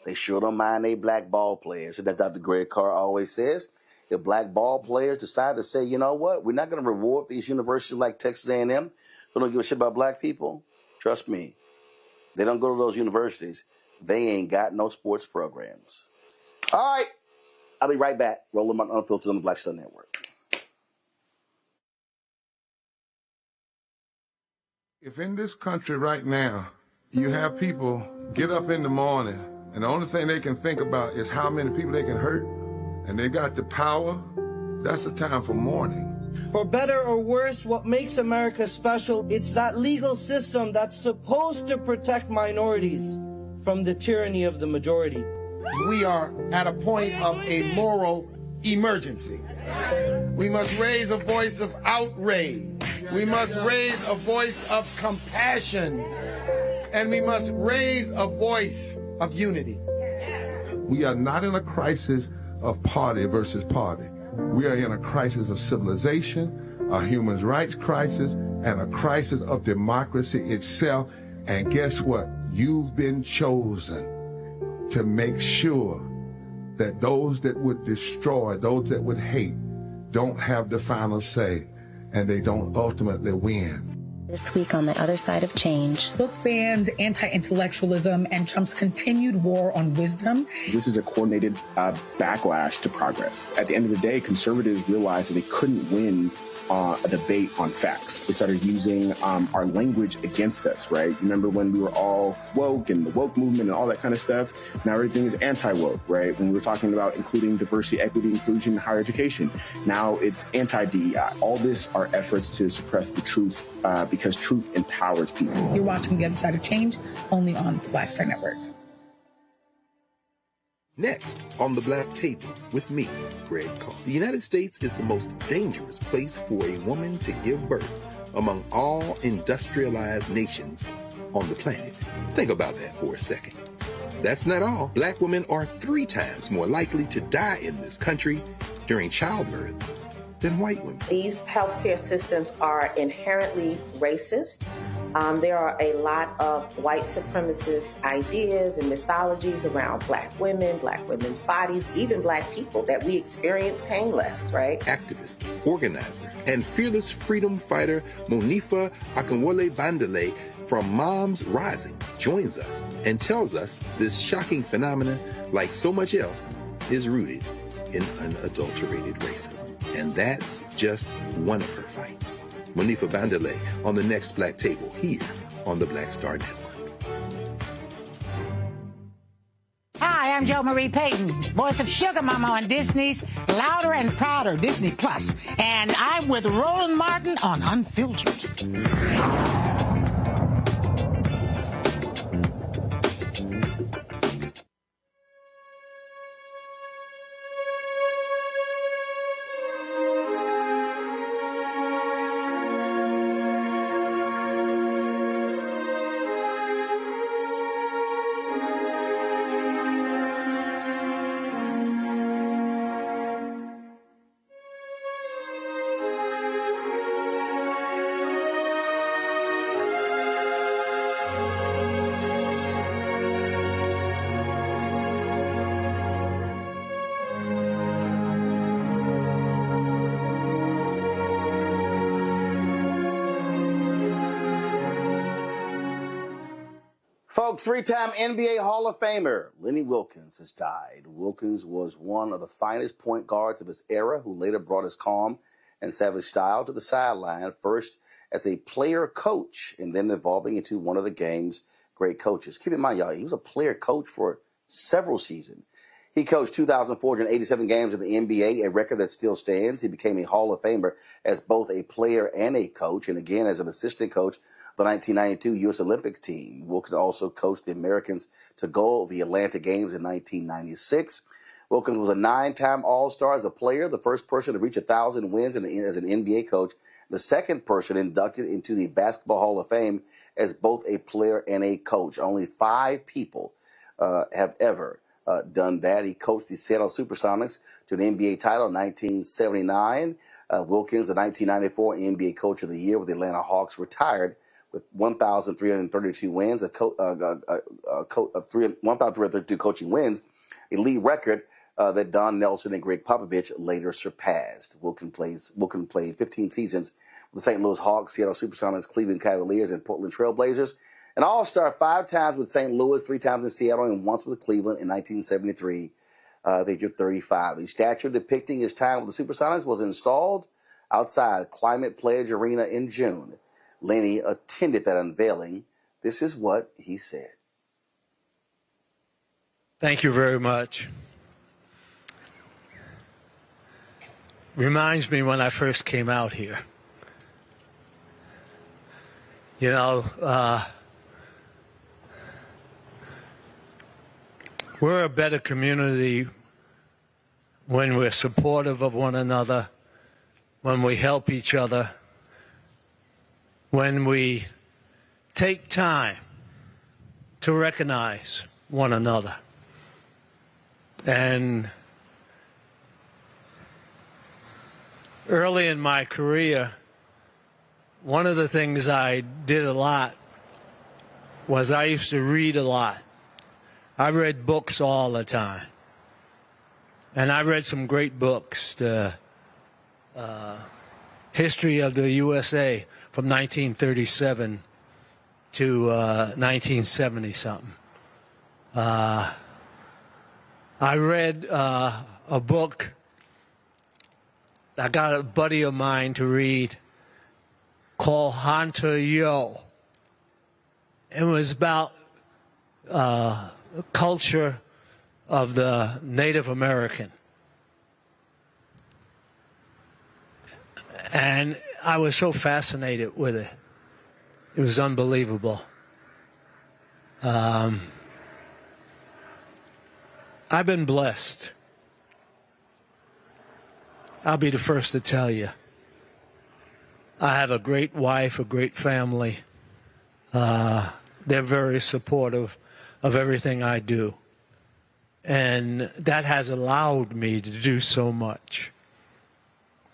S16: they sure don't mind they black ball players. And that Dr. Greg Carr always says, if black ball players decide to say, you know what, we're not going to reward these universities like Texas A&M who don't give a shit about black people, trust me, they don't go to those universities. They ain't got no sports programs. All right. I'll be right back. Rolling my Unfiltered on the Black Star Network.
S20: If in this country right now, you have people get up in the morning and the only thing they can think about is how many people they can hurt, and they got the power, that's the time for mourning.
S21: For better or worse, what makes America special, it's that legal system that's supposed to protect minorities from the tyranny of the majority.
S22: We are at a point of a moral emergency. We must raise a voice of outrage. We must raise a voice of compassion. And we must raise a voice of unity.
S20: We are not in a crisis of party versus party. We are in a crisis of civilization, a human rights crisis, and a crisis of democracy itself. And guess what? You've been chosen to make sure that those that would destroy, those that would hate, don't have the final say, and they don't ultimately win.
S7: This week on The Other Side of Change.
S9: Book bans, anti-intellectualism, and Trump's continued war on wisdom.
S11: This is a coordinated backlash to progress. At the end of the day, conservatives realized that they couldn't win a debate on facts. They started using our language against us, right? Remember when we were all woke and the woke movement and all that kind of stuff? Now everything is anti-woke, right? When we were talking about including diversity, equity, inclusion, and higher education, now it's anti-DEI. All this are efforts to suppress the truth because truth empowers people.
S9: You're watching The Other Side of Change, only on the Black Star Network.
S12: Next on the Black Table with me, Greg Carr. The United States is the most dangerous place for a woman to give birth among all industrialized nations on the planet. Think about that for a second. That's not all. Black women are 3 times more likely to die in this country during childbirth than white women.
S25: These healthcare systems are inherently racist. There are a lot of white supremacist ideas and mythologies around black women's bodies, even black people, that we experience painless, right?
S12: Activist, organizer, and fearless freedom fighter Monifa Akinwole-Bandele from Moms Rising joins us and tells us this shocking phenomenon, like so much else, is rooted in unadulterated racism. And that's just one of her fights. Monifa Bandele on the next Black Table here on the Black Star Network.
S26: Hi, I'm Jo Marie Payton, voice of Sugar Mama on Disney's Louder and Prouder Disney Plus, and I'm with Roland Martin on Unfiltered.
S16: Folks, 3-time NBA Hall of Famer Lenny Wilkens has died. Wilkens was one of the finest point guards of his era, who later brought his calm and savage style to the sideline, first as a player coach and then evolving into one of the game's great coaches. Keep in mind, y'all, he was a player coach for several seasons. He coached 2,487 games in the NBA, a record that still stands. He became a Hall of Famer as both a player and a coach, and again as an assistant coach of the 1992 U.S. Olympic team. Wilkins also coached the Americans to gold the Atlanta Games in 1996. Wilkins was a 9-time All-Star as a player, the first person to reach 1,000 wins as an NBA coach, the second person inducted into the Basketball Hall of Fame as both a player and a coach. Only 5 people have ever done that. He coached the Seattle Supersonics to an NBA title in 1979. Wilkins, the 1994 NBA Coach of the Year with the Atlanta Hawks, retired with 1,332 wins, 1,332 coaching wins, a league record that Don Nelson and Greg Popovich later surpassed. Wilkins played 15 seasons with the St. Louis Hawks, Seattle Supersonics, Cleveland Cavaliers, and Portland Trail Blazers. An All-Star 5 times with St. Louis, 3 times in Seattle, and once with Cleveland in 1973. The age of 35. The statue depicting his time with the Supersonics was installed outside Climate Pledge Arena in June. Lenny attended that unveiling. This is what he said.
S5: Thank you very much. Reminds me when I first came out here. You know, we're a better community when we're supportive of one another, when we help each other, when we take time to recognize one another. And early in my career, one of the things I did a lot was I used to read a lot. I read books all the time. And I read some great books, the history of the USA from 1937 to 1970-something. I read a book I got a buddy of mine to read called Hunter Yo. It was about the culture of the Native American. And I was so fascinated with it. It was unbelievable. I've been blessed. I'll be the first to tell you. I have a great wife, a great family. They're very supportive of everything I do. And that has allowed me to do so much,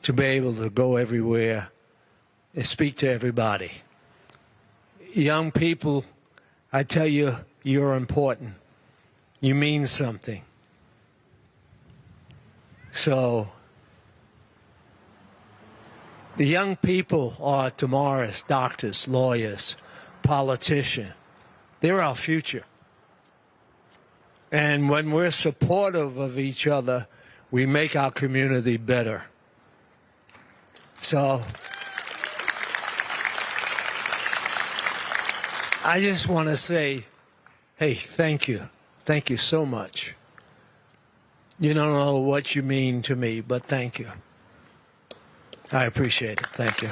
S5: to be able to go everywhere and speak to everybody. Young people, I tell you, you're important. You mean something. So, the young people are tomorrow's doctors, lawyers, politicians. They're our future. And when we're supportive of each other, we make our community better. So, I just want to say, hey, thank you. Thank you so much. You don't know what you mean to me, but thank you. I appreciate it. Thank you.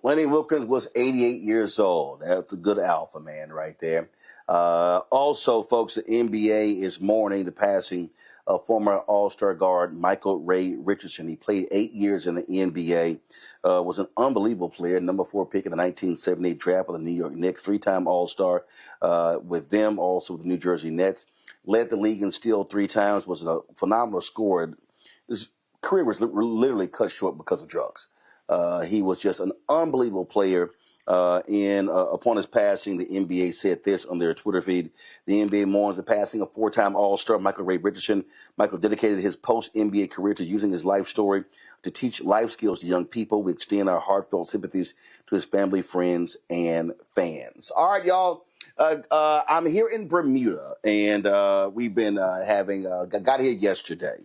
S16: Lenny Wilkins was 88 years old. That's a good alpha man right there. Also, folks, the NBA is mourning the passing of former All-Star guard Michael Ray Richardson. He played 8 years in the NBA, was an unbelievable player, number 4 pick in the 1978 draft of the New York Knicks, 3-time All-Star with them, also with the New Jersey Nets. Led the league in steal 3 times, was a phenomenal scorer. His career was literally cut short because of drugs. He was just an unbelievable player. Upon his passing, the NBA said this on their Twitter feed. The NBA mourns the passing of 4-time All-Star Michael Ray Richardson. Michael dedicated his post-NBA career to using his life story to teach life skills to young people. We extend our heartfelt sympathies to his family, friends, and fans. All right, y'all. I'm here in Bermuda, and we've been got here yesterday,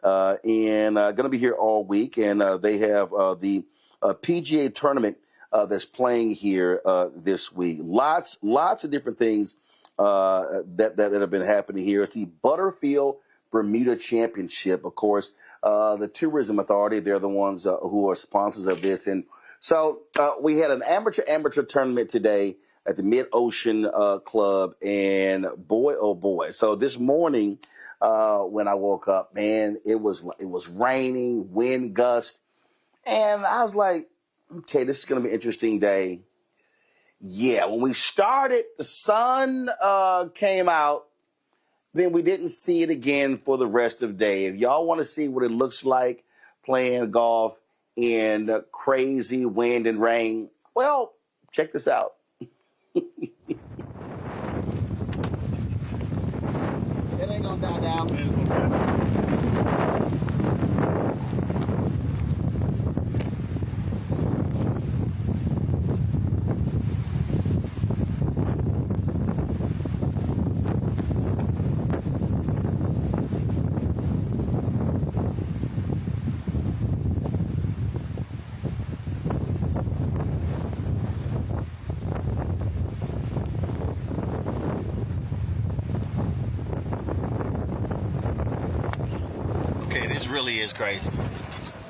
S16: and going to be here all week. And they have the PGA tournament that's playing here this week. Lots of different things that have been happening here. It's the Butterfield Bermuda Championship. Of course, the Tourism Authority, they're the ones who are sponsors of this. And so we had an amateur tournament today at the Mid-Ocean Club, and boy, oh boy. So this morning when I woke up, man, it was raining, wind gust, and I was like, okay, this is going to be an interesting day. Yeah, when we started, the sun came out. Then we didn't see it again for the rest of the day. If y'all want to see what it looks like playing golf in crazy wind and rain, well, check this out. It ain't gonna die down. Okay, this really is crazy.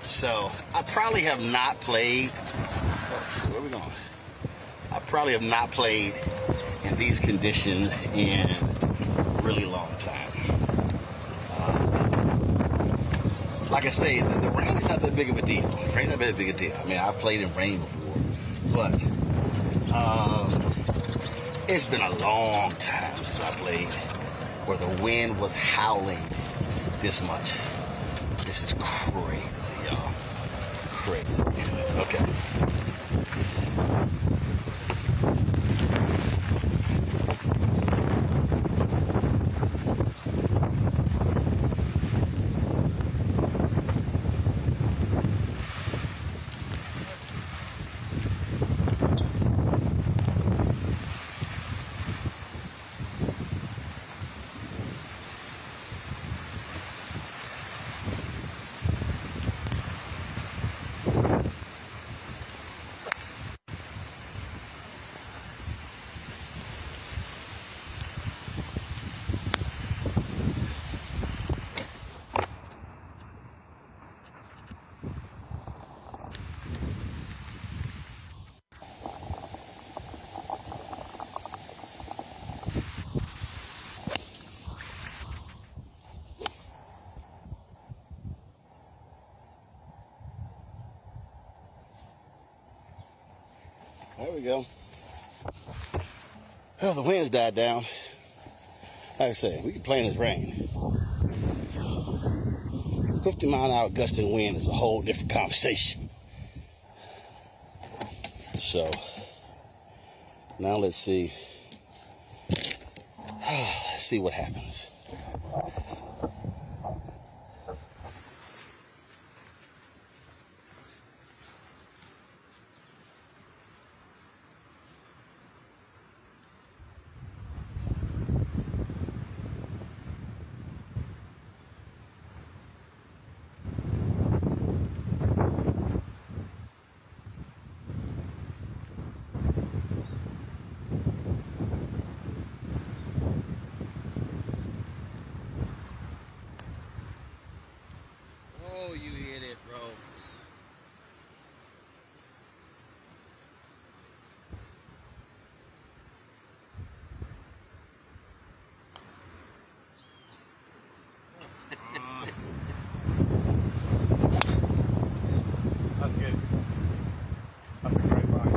S16: So I probably have not played. Where are we going? I probably have not played in these conditions in a really long time. Like I say, the rain is not that big of a deal. Rain is not that big a deal. I mean, I've played in rain before, but it's been a long time since I played where the wind was howling this much. This is crazy, y'all. Crazy. Okay. There we go. Well, the wind's died down. Like I said, we can play in this rain. 50-mile-an-hour gusting wind is a whole different conversation. So, now let's see. Let's see what happens. Oh, you idiot, bro.
S23: That's good. That's a great line.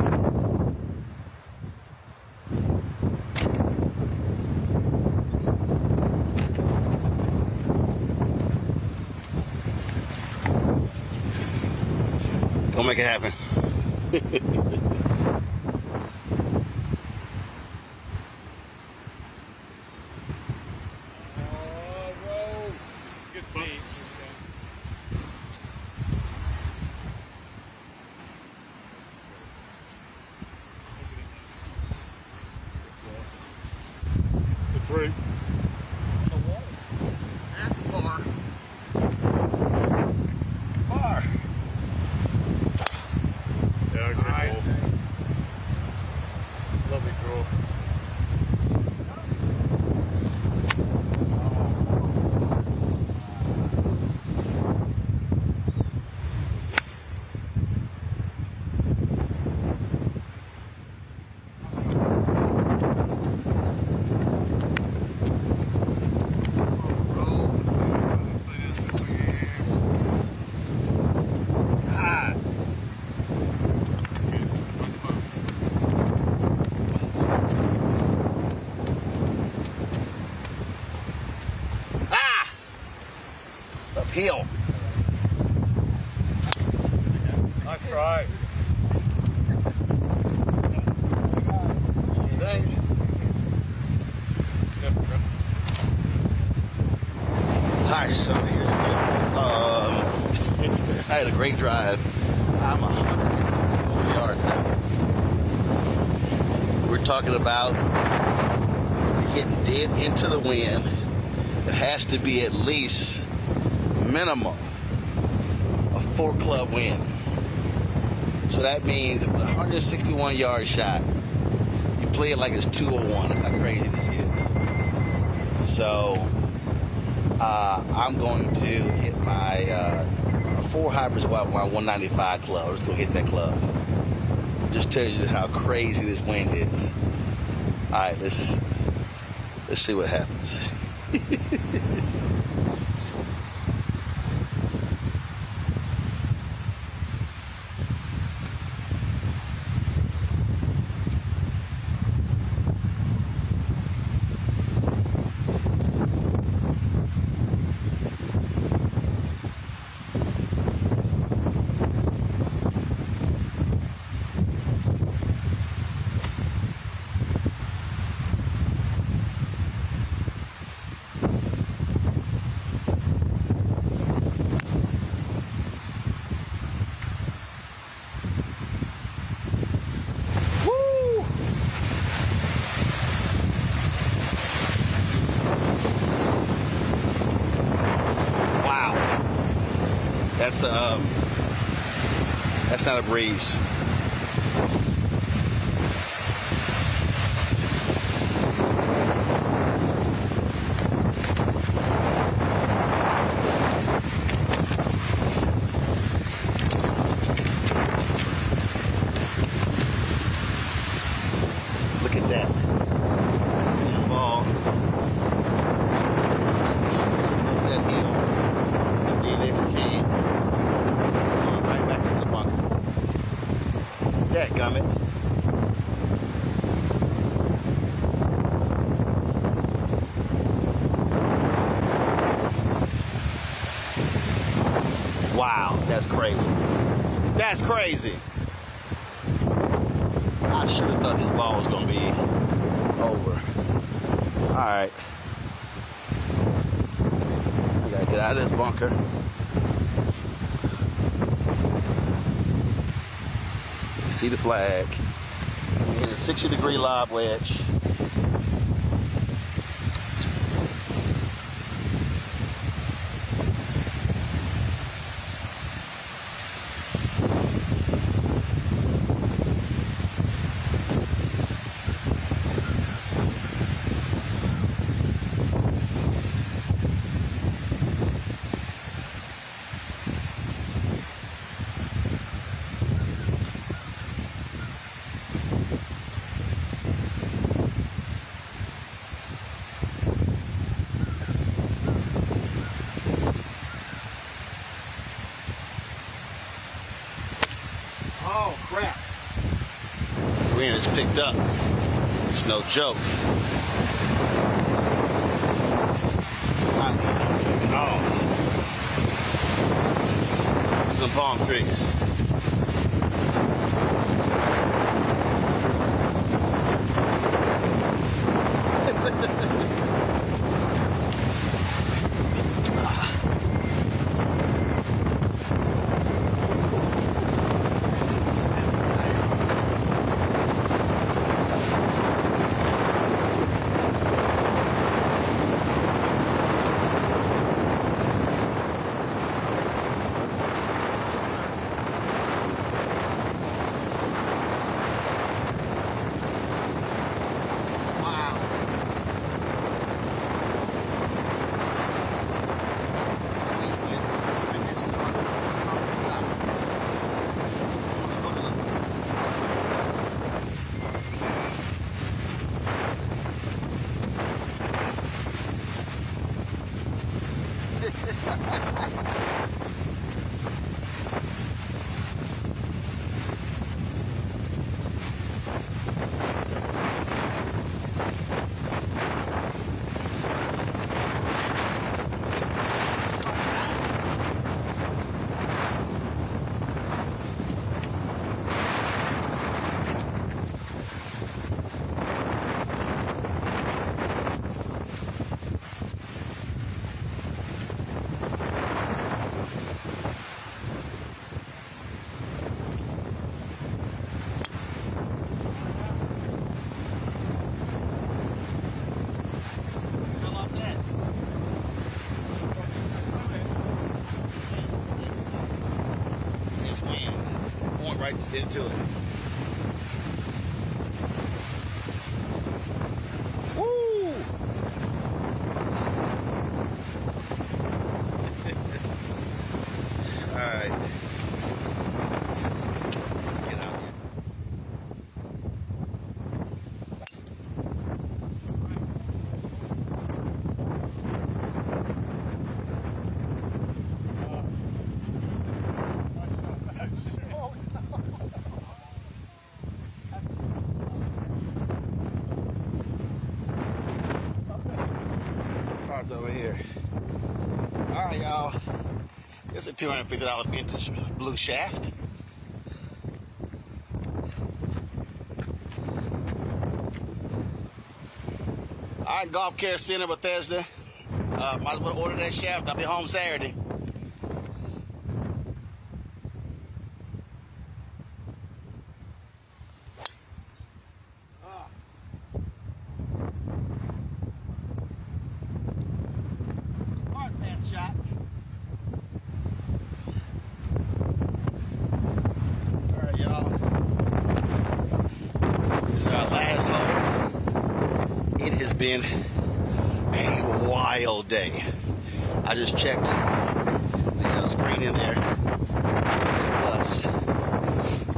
S16: Don't make it happen.
S23: Good speed. Good break.
S16: That's far. Far.
S23: Yeah, great goal. Lovely draw.
S6: So here's I had a great drive. I'm 160 yards out. We're talking about getting dead into the wind. It has to be at least minimum a 4-club wind. So that means if it's a 161-yard shot, you play it like it's 201. That's how crazy this is. So I'm going to hit my 4 hybrids while 195 club. Let's go hit that club. Just tell you how crazy this wind is. All right, let's see what happens. That's not a breeze. Look at that. Ball. That hill. If you can. Right back to the bunker. Dadgummit. Wow, that's crazy. That's crazy. I should have thought this ball was going to be over. All right. I got to get out of this bunker. See the flag. We hit a 60-degree lob wedge.
S16: Oh, crap. Wind is picked up. It's no joke. Oh. Some palm trees. into it. Woo! All right. Let's get out here. Car's over here. All right, y'all. It's a $250 vintage blue shaft. All right, Golf Care Center, Bethesda. Might as well order that shaft. I'll be home Saturday. Hard path shot. All right, y'all. This is our last hole. It has been a wild day. I just checked the screen in there. Plus,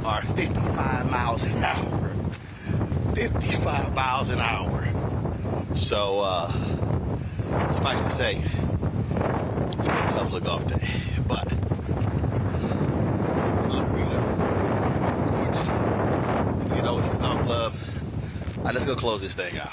S16: are 55 miles an hour. 55 miles an hour. So, suffice to say, it's been a tough look off day. But, it's not Bermuda. Gorgeous. You know, it's a golf club. All right, let's go close this thing out.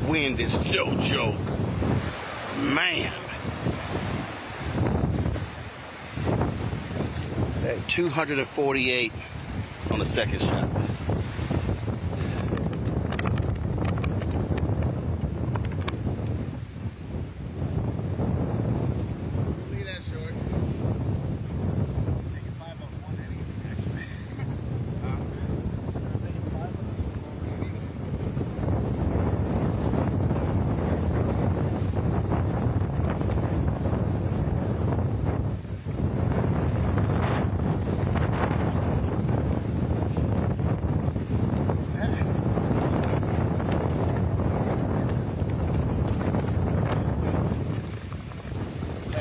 S16: Wind is no joke. Man. At 248 on the second shot. Leave that short. Take it 5 on 1 anyway, actually.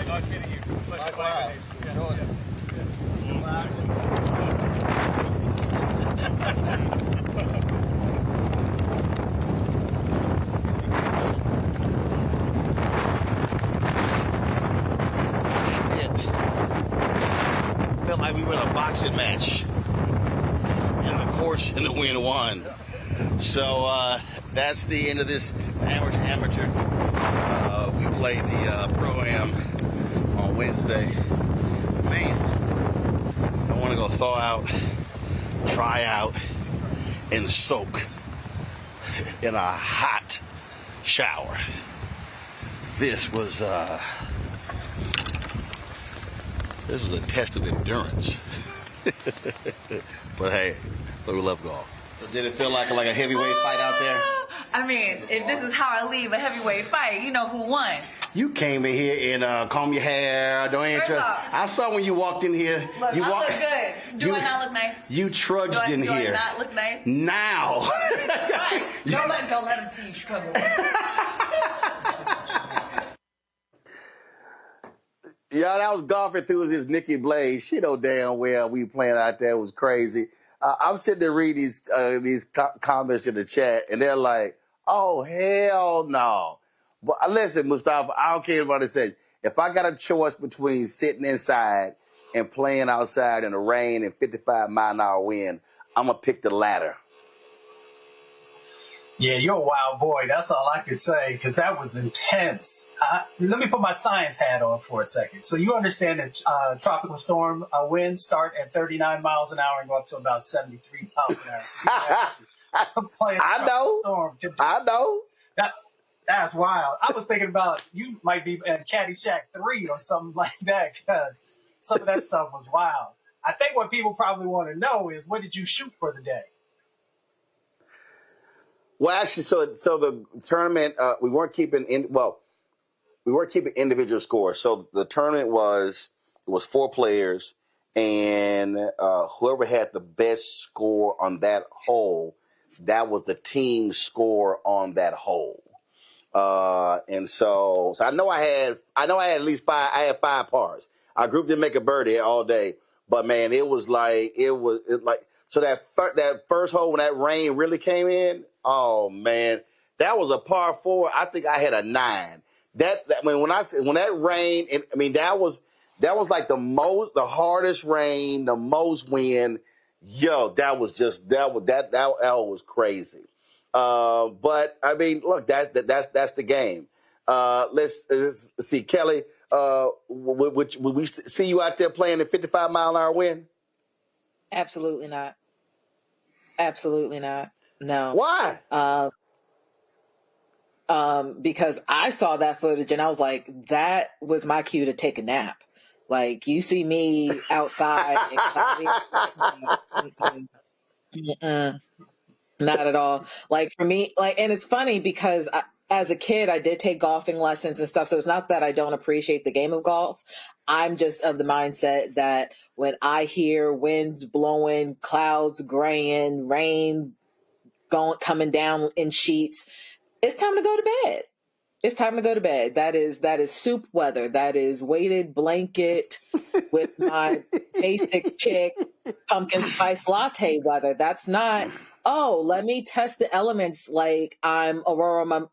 S23: Nice meeting you. Pleasure.
S16: Likewise. That's it. Felt like we were in a boxing match. And the course and the wind won. So that's the end of this amateur. We played the Pro-Am on Wednesday. Man, I want to go thaw out, try out, and soak in a hot shower. This was a test of endurance. But hey, we love golf. So did it feel like a heavyweight fight out there?
S1: I mean, if this is how I leave a heavyweight fight, you know who won.
S16: You came in here and comb your hair. I saw when you walked in here.
S1: Look, I look good. Do I not look nice?
S16: You trudged in here.
S1: Do I not look nice?
S16: Now.
S1: That's right. Don't let him see you struggle.
S16: Yeah, that was golf enthusiast Nikki Blaze. She know damn well we playing out there. It was crazy. I'm sitting there reading these comments in the chat, and they're like, "Oh hell no!" But listen, Mustafa, I don't care what anybody says. If I got a choice between sitting inside and playing outside in the rain and 55-mile-an-hour wind, I'm gonna pick the latter.
S17: Yeah, you're a wild boy. That's all I could say, because that was intense. Let me put my science hat on for a second. So you understand that tropical storm winds start at 39 miles an hour and go up to about 73 miles an hour. So I
S16: know.
S17: That's wild. I was thinking about you might be in Caddyshack 3 or something like that, because some of that stuff was wild. I think what people probably want to know is, what did you shoot for the day?
S16: Well, actually, so the tournament, we weren't keeping individual scores. So the tournament was 4 players, and whoever had the best score on that hole, that was the team score on that hole. And so I know I had at least 5. I had 5 pars. Our group didn't make a birdie all day, but man, it was like so that first hole when that rain really came in. Oh man, that was a par 4. I think I had a 9. When that rain, that was like the hardest rain, the most wind. Yo, that was crazy. But I mean, look, that's the game. Let's see, Kelly. Would we see you out there playing a 55-mile-an-hour wind?
S18: Absolutely not. Absolutely not. No.
S16: Why?
S18: Because I saw that footage and I was like, that was my cue to take a nap. Like, you see me outside. Not at all. Like, for me, and it's funny because as a kid, I did take golfing lessons and stuff. So it's not that I don't appreciate the game of golf. I'm just of the mindset that when I hear winds blowing, clouds graying, rain coming down in sheets, it's time to go to bed. It's time to go to bed. That is soup weather. That is weighted blanket with my basic chick pumpkin spice latte weather. That's not, let me test the elements like I'm Aurora,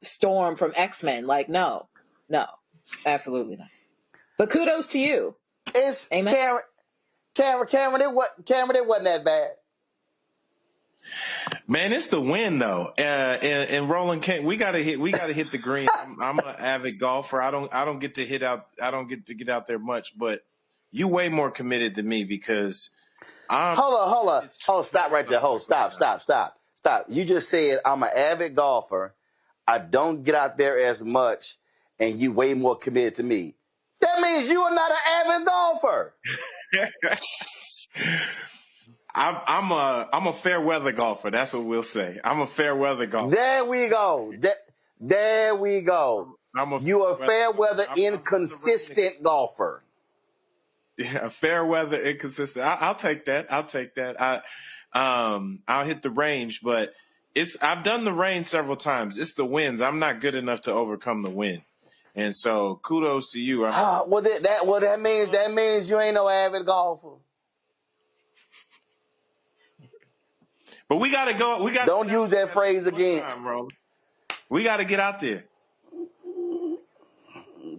S18: Storm from X-Men. Like, no, absolutely not. But kudos to you.
S16: It's
S18: Amen.
S16: Cameron, it wasn't that bad.
S19: Man, it's the win though. And Roland, we gotta hit the green. I'm an avid golfer. I don't get to get out there much, but you way more committed than me because
S16: hold on. Stop right there. Stop. You just said I'm an avid golfer. I don't get out there as much, and you way more committed to me. That means you are not an avid golfer.
S19: I'm a fair weather golfer. That's what we'll say. I'm a fair weather golfer.
S16: There we go. You are a fair weather inconsistent golfer.
S19: Yeah, fair weather inconsistent. I'll take that. I'll hit the range, but I've done the range several times. It's the winds. I'm not good enough to overcome the wind. And so kudos to you.
S16: That means you ain't no avid golfer.
S19: But we gotta go.
S16: Don't use that phrase again.
S19: We gotta get out there.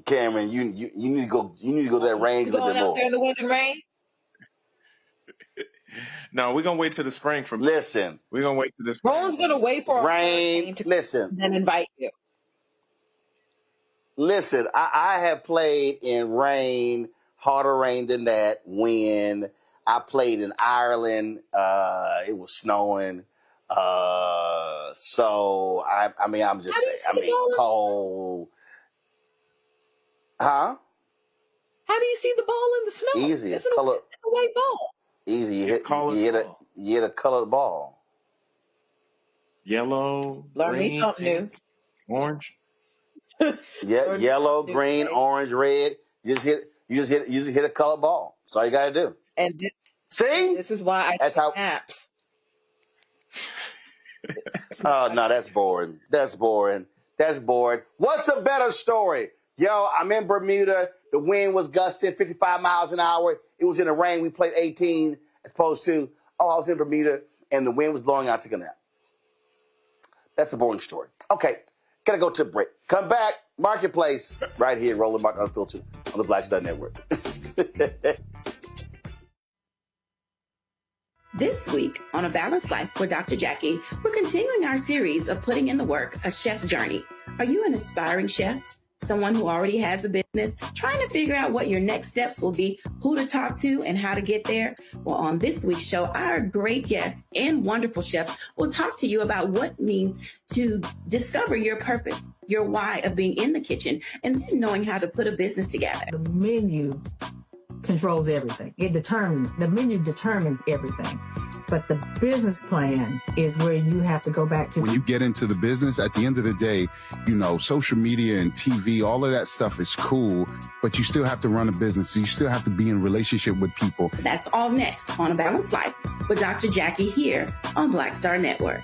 S16: Cameron, you need to go. You need to go to that range a little bit more.
S18: Going out there in the wind and rain?
S19: No, we're gonna wait till the spring for me.
S16: Listen,
S19: we're gonna wait till the spring.
S18: Roland's gonna wait for
S16: rain to
S18: then invite you.
S16: Listen, I have played in rain, harder rain than that. Wind. I played in Ireland. It was snowing. So I'm just saying. Cold. Huh?
S18: How do you see the ball in the snow?
S16: Easy.
S18: It's a white ball.
S16: Easy. You hit a colored ball.
S19: Yellow.
S18: Learn
S19: green,
S18: me something new.
S19: Orange.
S16: Yeah, yellow, green, orange, red. You just hit a colored ball. That's all you gotta do.
S18: And
S16: see,
S18: this is why I take naps.
S16: Oh no, that's boring. That's boring. What's a better story? Yo, I'm in Bermuda. The wind was gusting 55 miles an hour. It was in the rain. We played 18 as opposed to, I was in Bermuda and the wind was blowing out to a nap. That's a boring story. Okay, gotta go to a break. Come back, Marketplace, right here, Roland Martin Unfiltered on the Black Star Network.
S4: This week on A Balanced Life with Dr. Jackie, we're continuing our series of putting in the work, A Chef's Journey. Are you an aspiring chef? Someone who already has a business, trying to figure out what your next steps will be, who to talk to, and how to get there? Well, on this week's show, our great guests and wonderful chefs will talk to you about what it means to discover your purpose, your why of being in the kitchen, and then knowing how to put a business together.
S8: The menu
S9: controls everything. The menu determines everything. But the business plan is where you have to go back to.
S2: When you get into the business, at the end of the day, social media and TV, all of that stuff is cool, but you still have to run a business. You still have to be in relationship with people.
S4: That's all next on A Balanced Life with Dr. Jackie here on Black Star Network.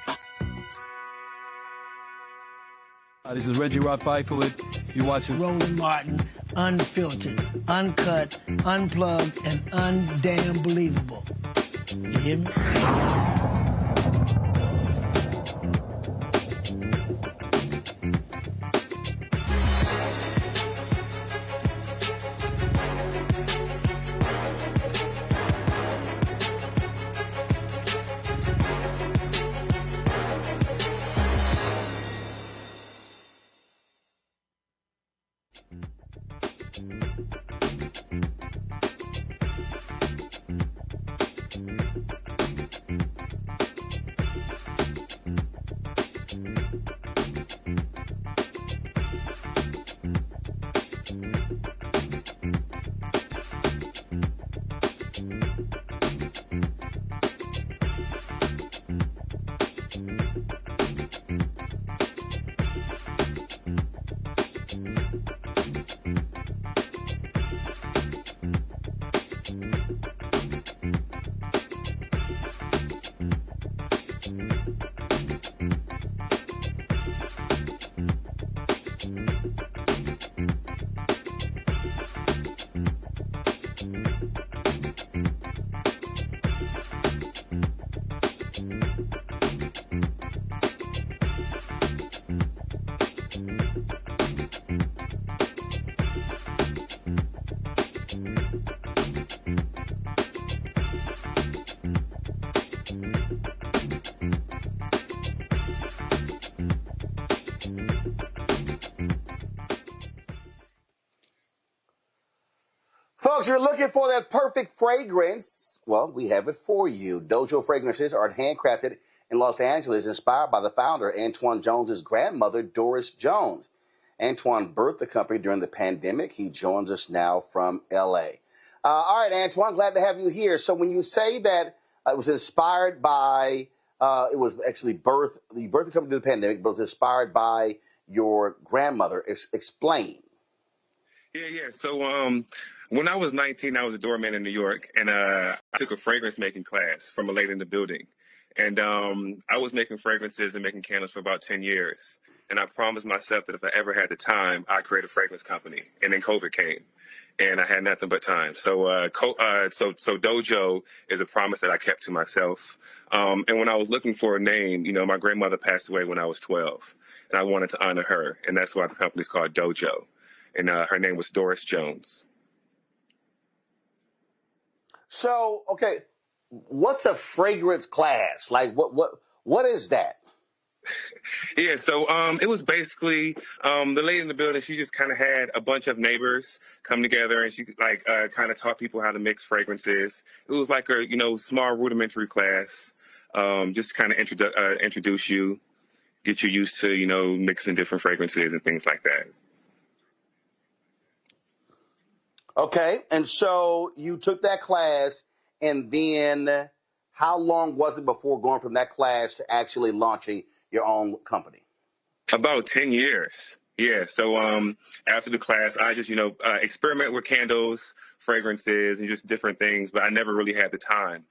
S8: This is Reggie Rock Byford. You're watching
S5: Roland Martin, unfiltered, uncut, unplugged, and undamn believable. You hear me?
S16: Folks, you're looking for that perfect fragrance. Well, we have it for you. Dojo fragrances are handcrafted in Los Angeles, inspired by the founder, Antoine Jones's grandmother, Doris Jones. Antoine birthed the company during the pandemic. He joins us now from L.A. All right, Antoine, glad to have you here. So when you say that it was inspired by, it was actually birthed, you birthed the company during the pandemic, but it was inspired by your grandmother. Explain.
S10: Yeah. So when I was 19, I was a doorman in New York, and I took a fragrance making class from a lady in the building. And I was making fragrances and making candles for about 10 years. And I promised myself that if I ever had the time, I'd create a fragrance company. And then COVID came, and I had nothing but time. So Dojo is a promise that I kept to myself. And when I was looking for a name, my grandmother passed away when I was 12, and I wanted to honor her. And that's why the company's called Dojo. And her name was Doris Jones.
S16: So, okay, what's a fragrance class? Like, what is that?
S10: Yeah, so it was basically the lady in the building. She just kind of had a bunch of neighbors come together, and she kind of taught people how to mix fragrances. It was like a small rudimentary class, just kind of introduce you, get you used to mixing different fragrances and things like that.
S16: Okay, and so you took that class, and then how long was it before going from that class to actually launching your own company?
S10: About 10 years. Yeah, so after the class, I just, experiment with candles, fragrances, and just different things, but I never really had the time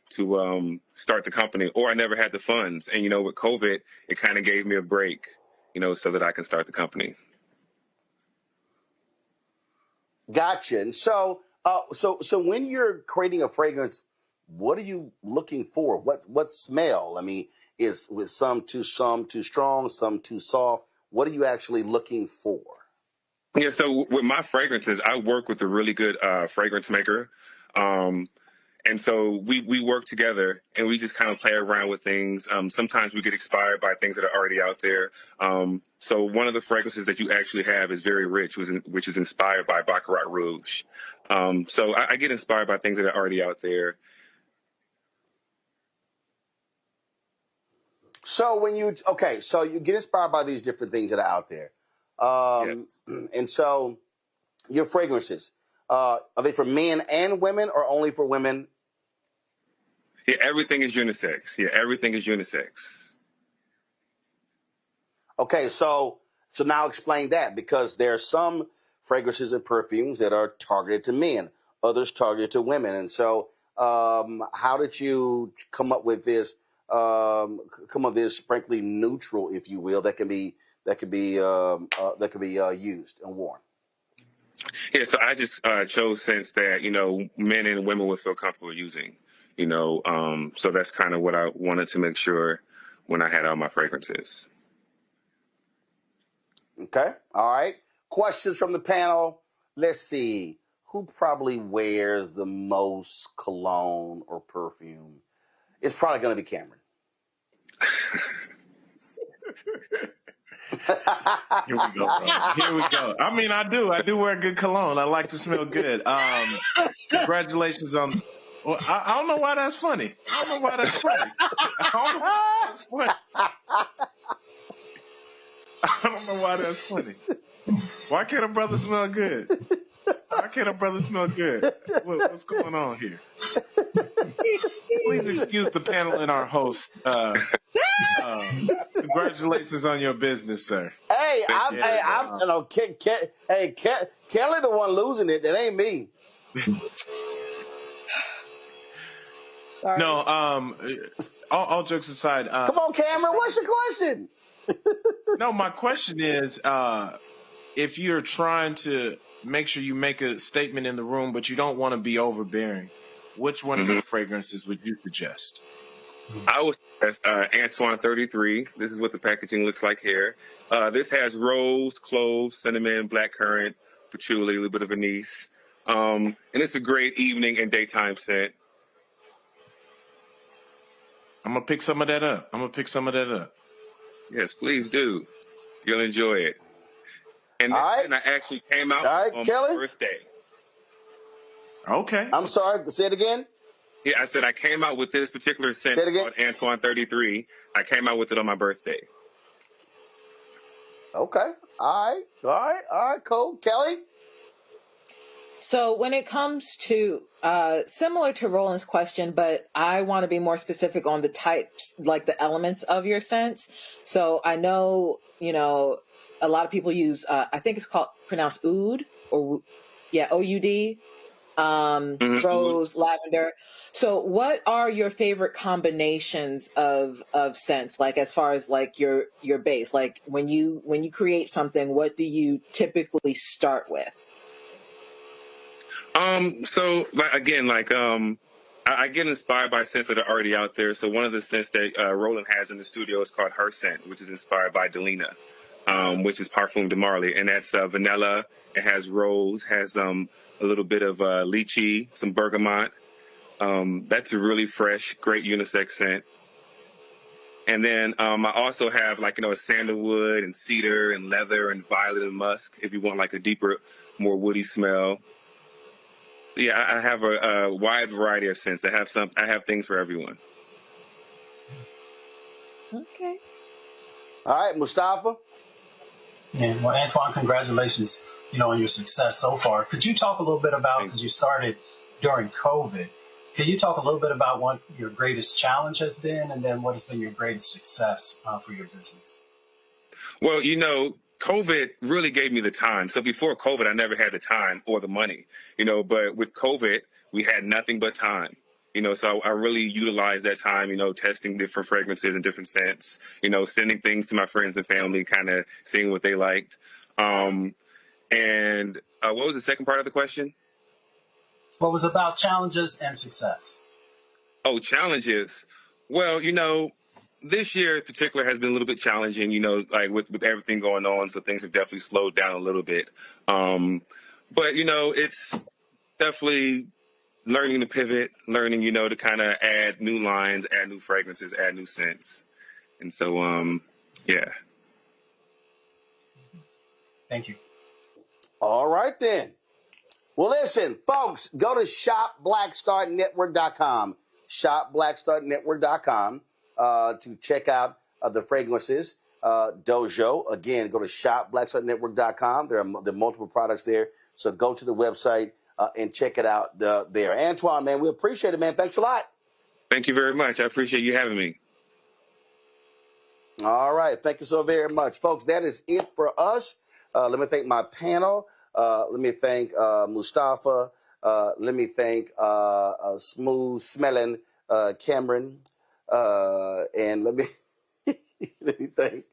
S10: to start the company, or I never had the funds. And, with COVID, it kind of gave me a break, so that I can start the company.
S16: Gotcha. And so when you're creating a fragrance, what are you looking for? What smell? I mean, is with some too strong, some too soft? What are you actually looking for?
S10: Yeah. So with my fragrances, I work with a really good fragrance maker. And so we work together, and we just kind of play around with things. Sometimes we get inspired by things that are already out there. So one of the fragrances that you actually have is very rich, which is inspired by Baccarat Rouge. So I get inspired by things that are already out there.
S16: So so you get inspired by these different things that are out there. Yes. And so your fragrances, Are they for men and women or only for women?
S10: Yeah, everything is unisex. Yeah, everything is unisex.
S16: Okay, so now explain that, because there are some fragrances and perfumes that are targeted to men, others targeted to women. And so how did you come up with this, frankly, neutral, if you will, that can be used and worn?
S10: Yeah, so I just chose scents that, men and women would feel comfortable using, so that's kind of what I wanted to make sure when I had all my fragrances.
S16: Okay. All right. Questions from the panel. Let's see. Who probably wears the most cologne or perfume? It's probably going to be Cameron.
S19: Here we go, bro. Here we go. I mean, I do wear good cologne. I like to smell good. Congratulations on. Well, I don't know why that's funny. I don't know why that's funny. Why can't a brother smell good? What's going on here? Please excuse the panel and our host. Congratulations on your business, sir.
S16: Hey, Kelly the one losing it. That ain't me.
S19: No, all jokes aside.
S16: Come on, Cameron. What's your question?
S19: No, my question is, if you're trying to make sure you make a statement in the room, but you don't want to be overbearing, which one of the fragrances would you suggest?
S10: I would suggest Antoine 33. This is what the packaging looks like here. This has rose, cloves, cinnamon, blackcurrant, patchouli, a little bit of anise. And it's a great evening and daytime scent.
S19: I'm going to pick some of that up.
S10: Yes, please do. You'll enjoy it. And I actually came out on my birthday.
S19: Okay.
S16: I'm sorry. Say it again.
S10: Yeah, I said I came out with this particular scent called Antoine 33. I came out with it on my birthday.
S16: Okay. All right, cool. Kelly?
S18: So when it comes to, similar to Roland's question, but I want to be more specific on the types, like the elements of your scents. So I know, a lot of people use, I think it's pronounced oud, O-U-D, rose, lavender. So what are your favorite combinations of scents? Like, as far as like your base, like when you create something, what do you typically start with?
S10: So I get inspired by scents that are already out there. So one of the scents that Roland has in the studio is called Her Scent, which is inspired by Delina, which is Parfum de Marly. And that's vanilla. It has rose, has a little bit of lychee, some bergamot. That's a really fresh, great unisex scent. And then I also have a sandalwood and cedar and leather and violet and musk if you want like a deeper, more woody smell. Yeah, I have a wide variety of scents. I have things for everyone.
S18: Okay.
S16: All right, Mustafa.
S17: Yeah, well, Antoine, congratulations, on your success so far. Could you talk a little bit about, because you started during COVID, can you talk a little bit about what your greatest challenge has been, and then what has been your greatest success for your business?
S10: Well, COVID really gave me the time. So before COVID, I never had the time or the money, but with COVID, we had nothing but time, so I really utilized that time, testing different fragrances and different scents, sending things to my friends and family, kind of seeing what they liked. And what was the second part of the question?
S17: What was about challenges and success?
S10: Oh, challenges. Well, this year in particular has been a little bit challenging, like with everything going on. So things have definitely slowed down a little bit. But, it's definitely learning to pivot, learning, to kind of add new lines, add new fragrances, add new scents. And so, yeah.
S17: Thank you.
S16: All right, then. Well, listen, folks, go to shopblackstarnetwork.com, shopblackstarnetwork.com. To check out the fragrances dojo. Again, go to shopblackstarnetwork.com. There are multiple products there. So go to the website, and check it out there. Antoine, man, we appreciate it, man. Thanks a lot.
S10: Thank you very much. I appreciate you having me.
S16: All right. Thank you so very much, folks. That is it for us. Let me thank my panel. Let me thank Mustafa. Let me thank smooth smelling Cameron. And let me thank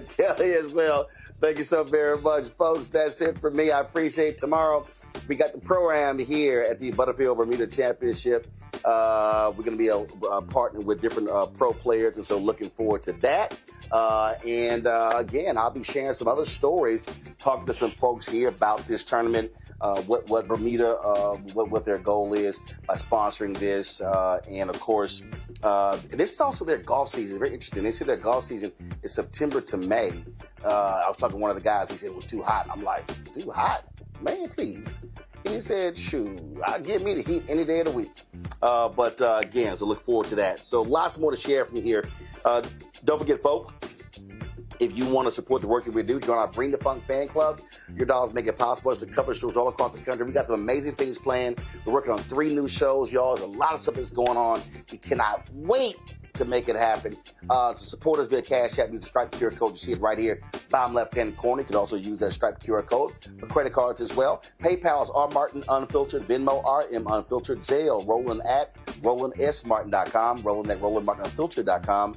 S16: Kelly as well. Thank you so very much, folks. That's it for me. I appreciate it. Tomorrow we got the program here at the Butterfield Bermuda Championship. We're going to be partnering with different pro players, and so looking forward to that. Again, I'll be sharing some other stories, talking to some folks here about this tournament, what Bermuda, what their goal is by sponsoring this. And of course, this is also their golf season. Very interesting. They say their golf season is September to May. I was talking to one of the guys. He said it was too hot. I'm like, too hot? Man, please. He said, shoot, I'll give me the heat any day of the week. Again, so look forward to that. So lots more to share from here. Don't forget, folks, if you want to support the work that we do, join our Bring the Funk fan club. Your dollars make it possible as to cover shows all across the country. We got some amazing things planned. We're working on 3 new shows, y'all. There's a lot of stuff that's going on. We cannot wait to make it happen. To support us via Cash App, use the Stripe QR code. You see it right here, bottom left-hand corner. You can also use that Stripe QR code for credit cards as well. PayPal is R Martin Unfiltered, Venmo RM Unfiltered, Zelle, Roland at RolandSMartin.com, Roland at RolandMartinUnfiltered.com.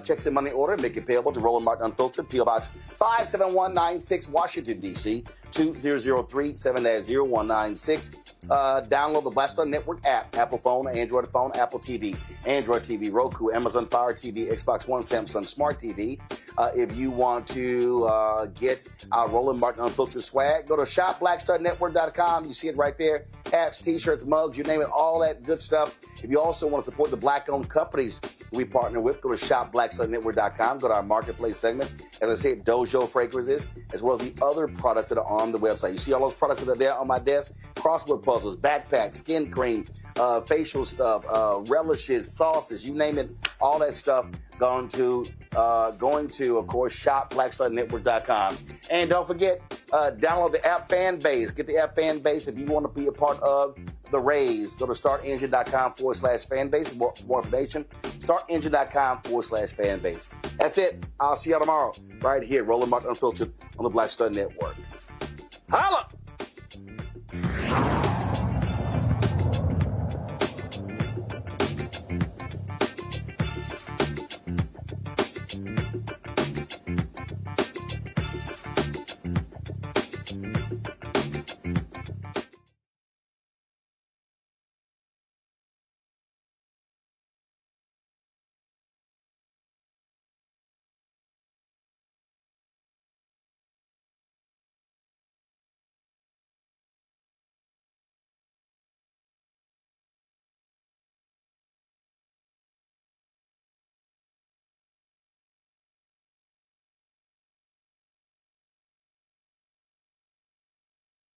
S16: Checks and money order, make it payable to Roland Martin Unfiltered, P.O. Box 57196, Washington, D.C., 2003-7-0196. Download the Black Star Network app, Apple phone, Android phone, Apple TV, Android TV, Roku, Amazon Fire TV, Xbox One, Samsung Smart TV. If you want to get our Roland Martin Unfiltered swag, go to shopblackstarnetwork.com. You see it right there. Hats, T-shirts, mugs, you name it, all that good stuff. If you also want to support the Black-owned companies we partner with, go to shopblackstarnetwork.com. Go to our marketplace segment. As I said, Dojo fragrances, as well as the other products that are on the website. You see all those products that are there on my desk? Crossword puzzles, backpacks, skin cream, facial stuff, relishes, sauces, you name it, all that stuff going to, of course, shopblackstarnetwork.com. And don't forget, download the app Fanbase. Get the app Fanbase if you want to be a part of the Rays. Go to startengine.com/fanbase. More information, startengine.com/fanbase. That's it. I'll see y'all tomorrow right here, Roland Martin Unfiltered on the Black Star Network. Holla!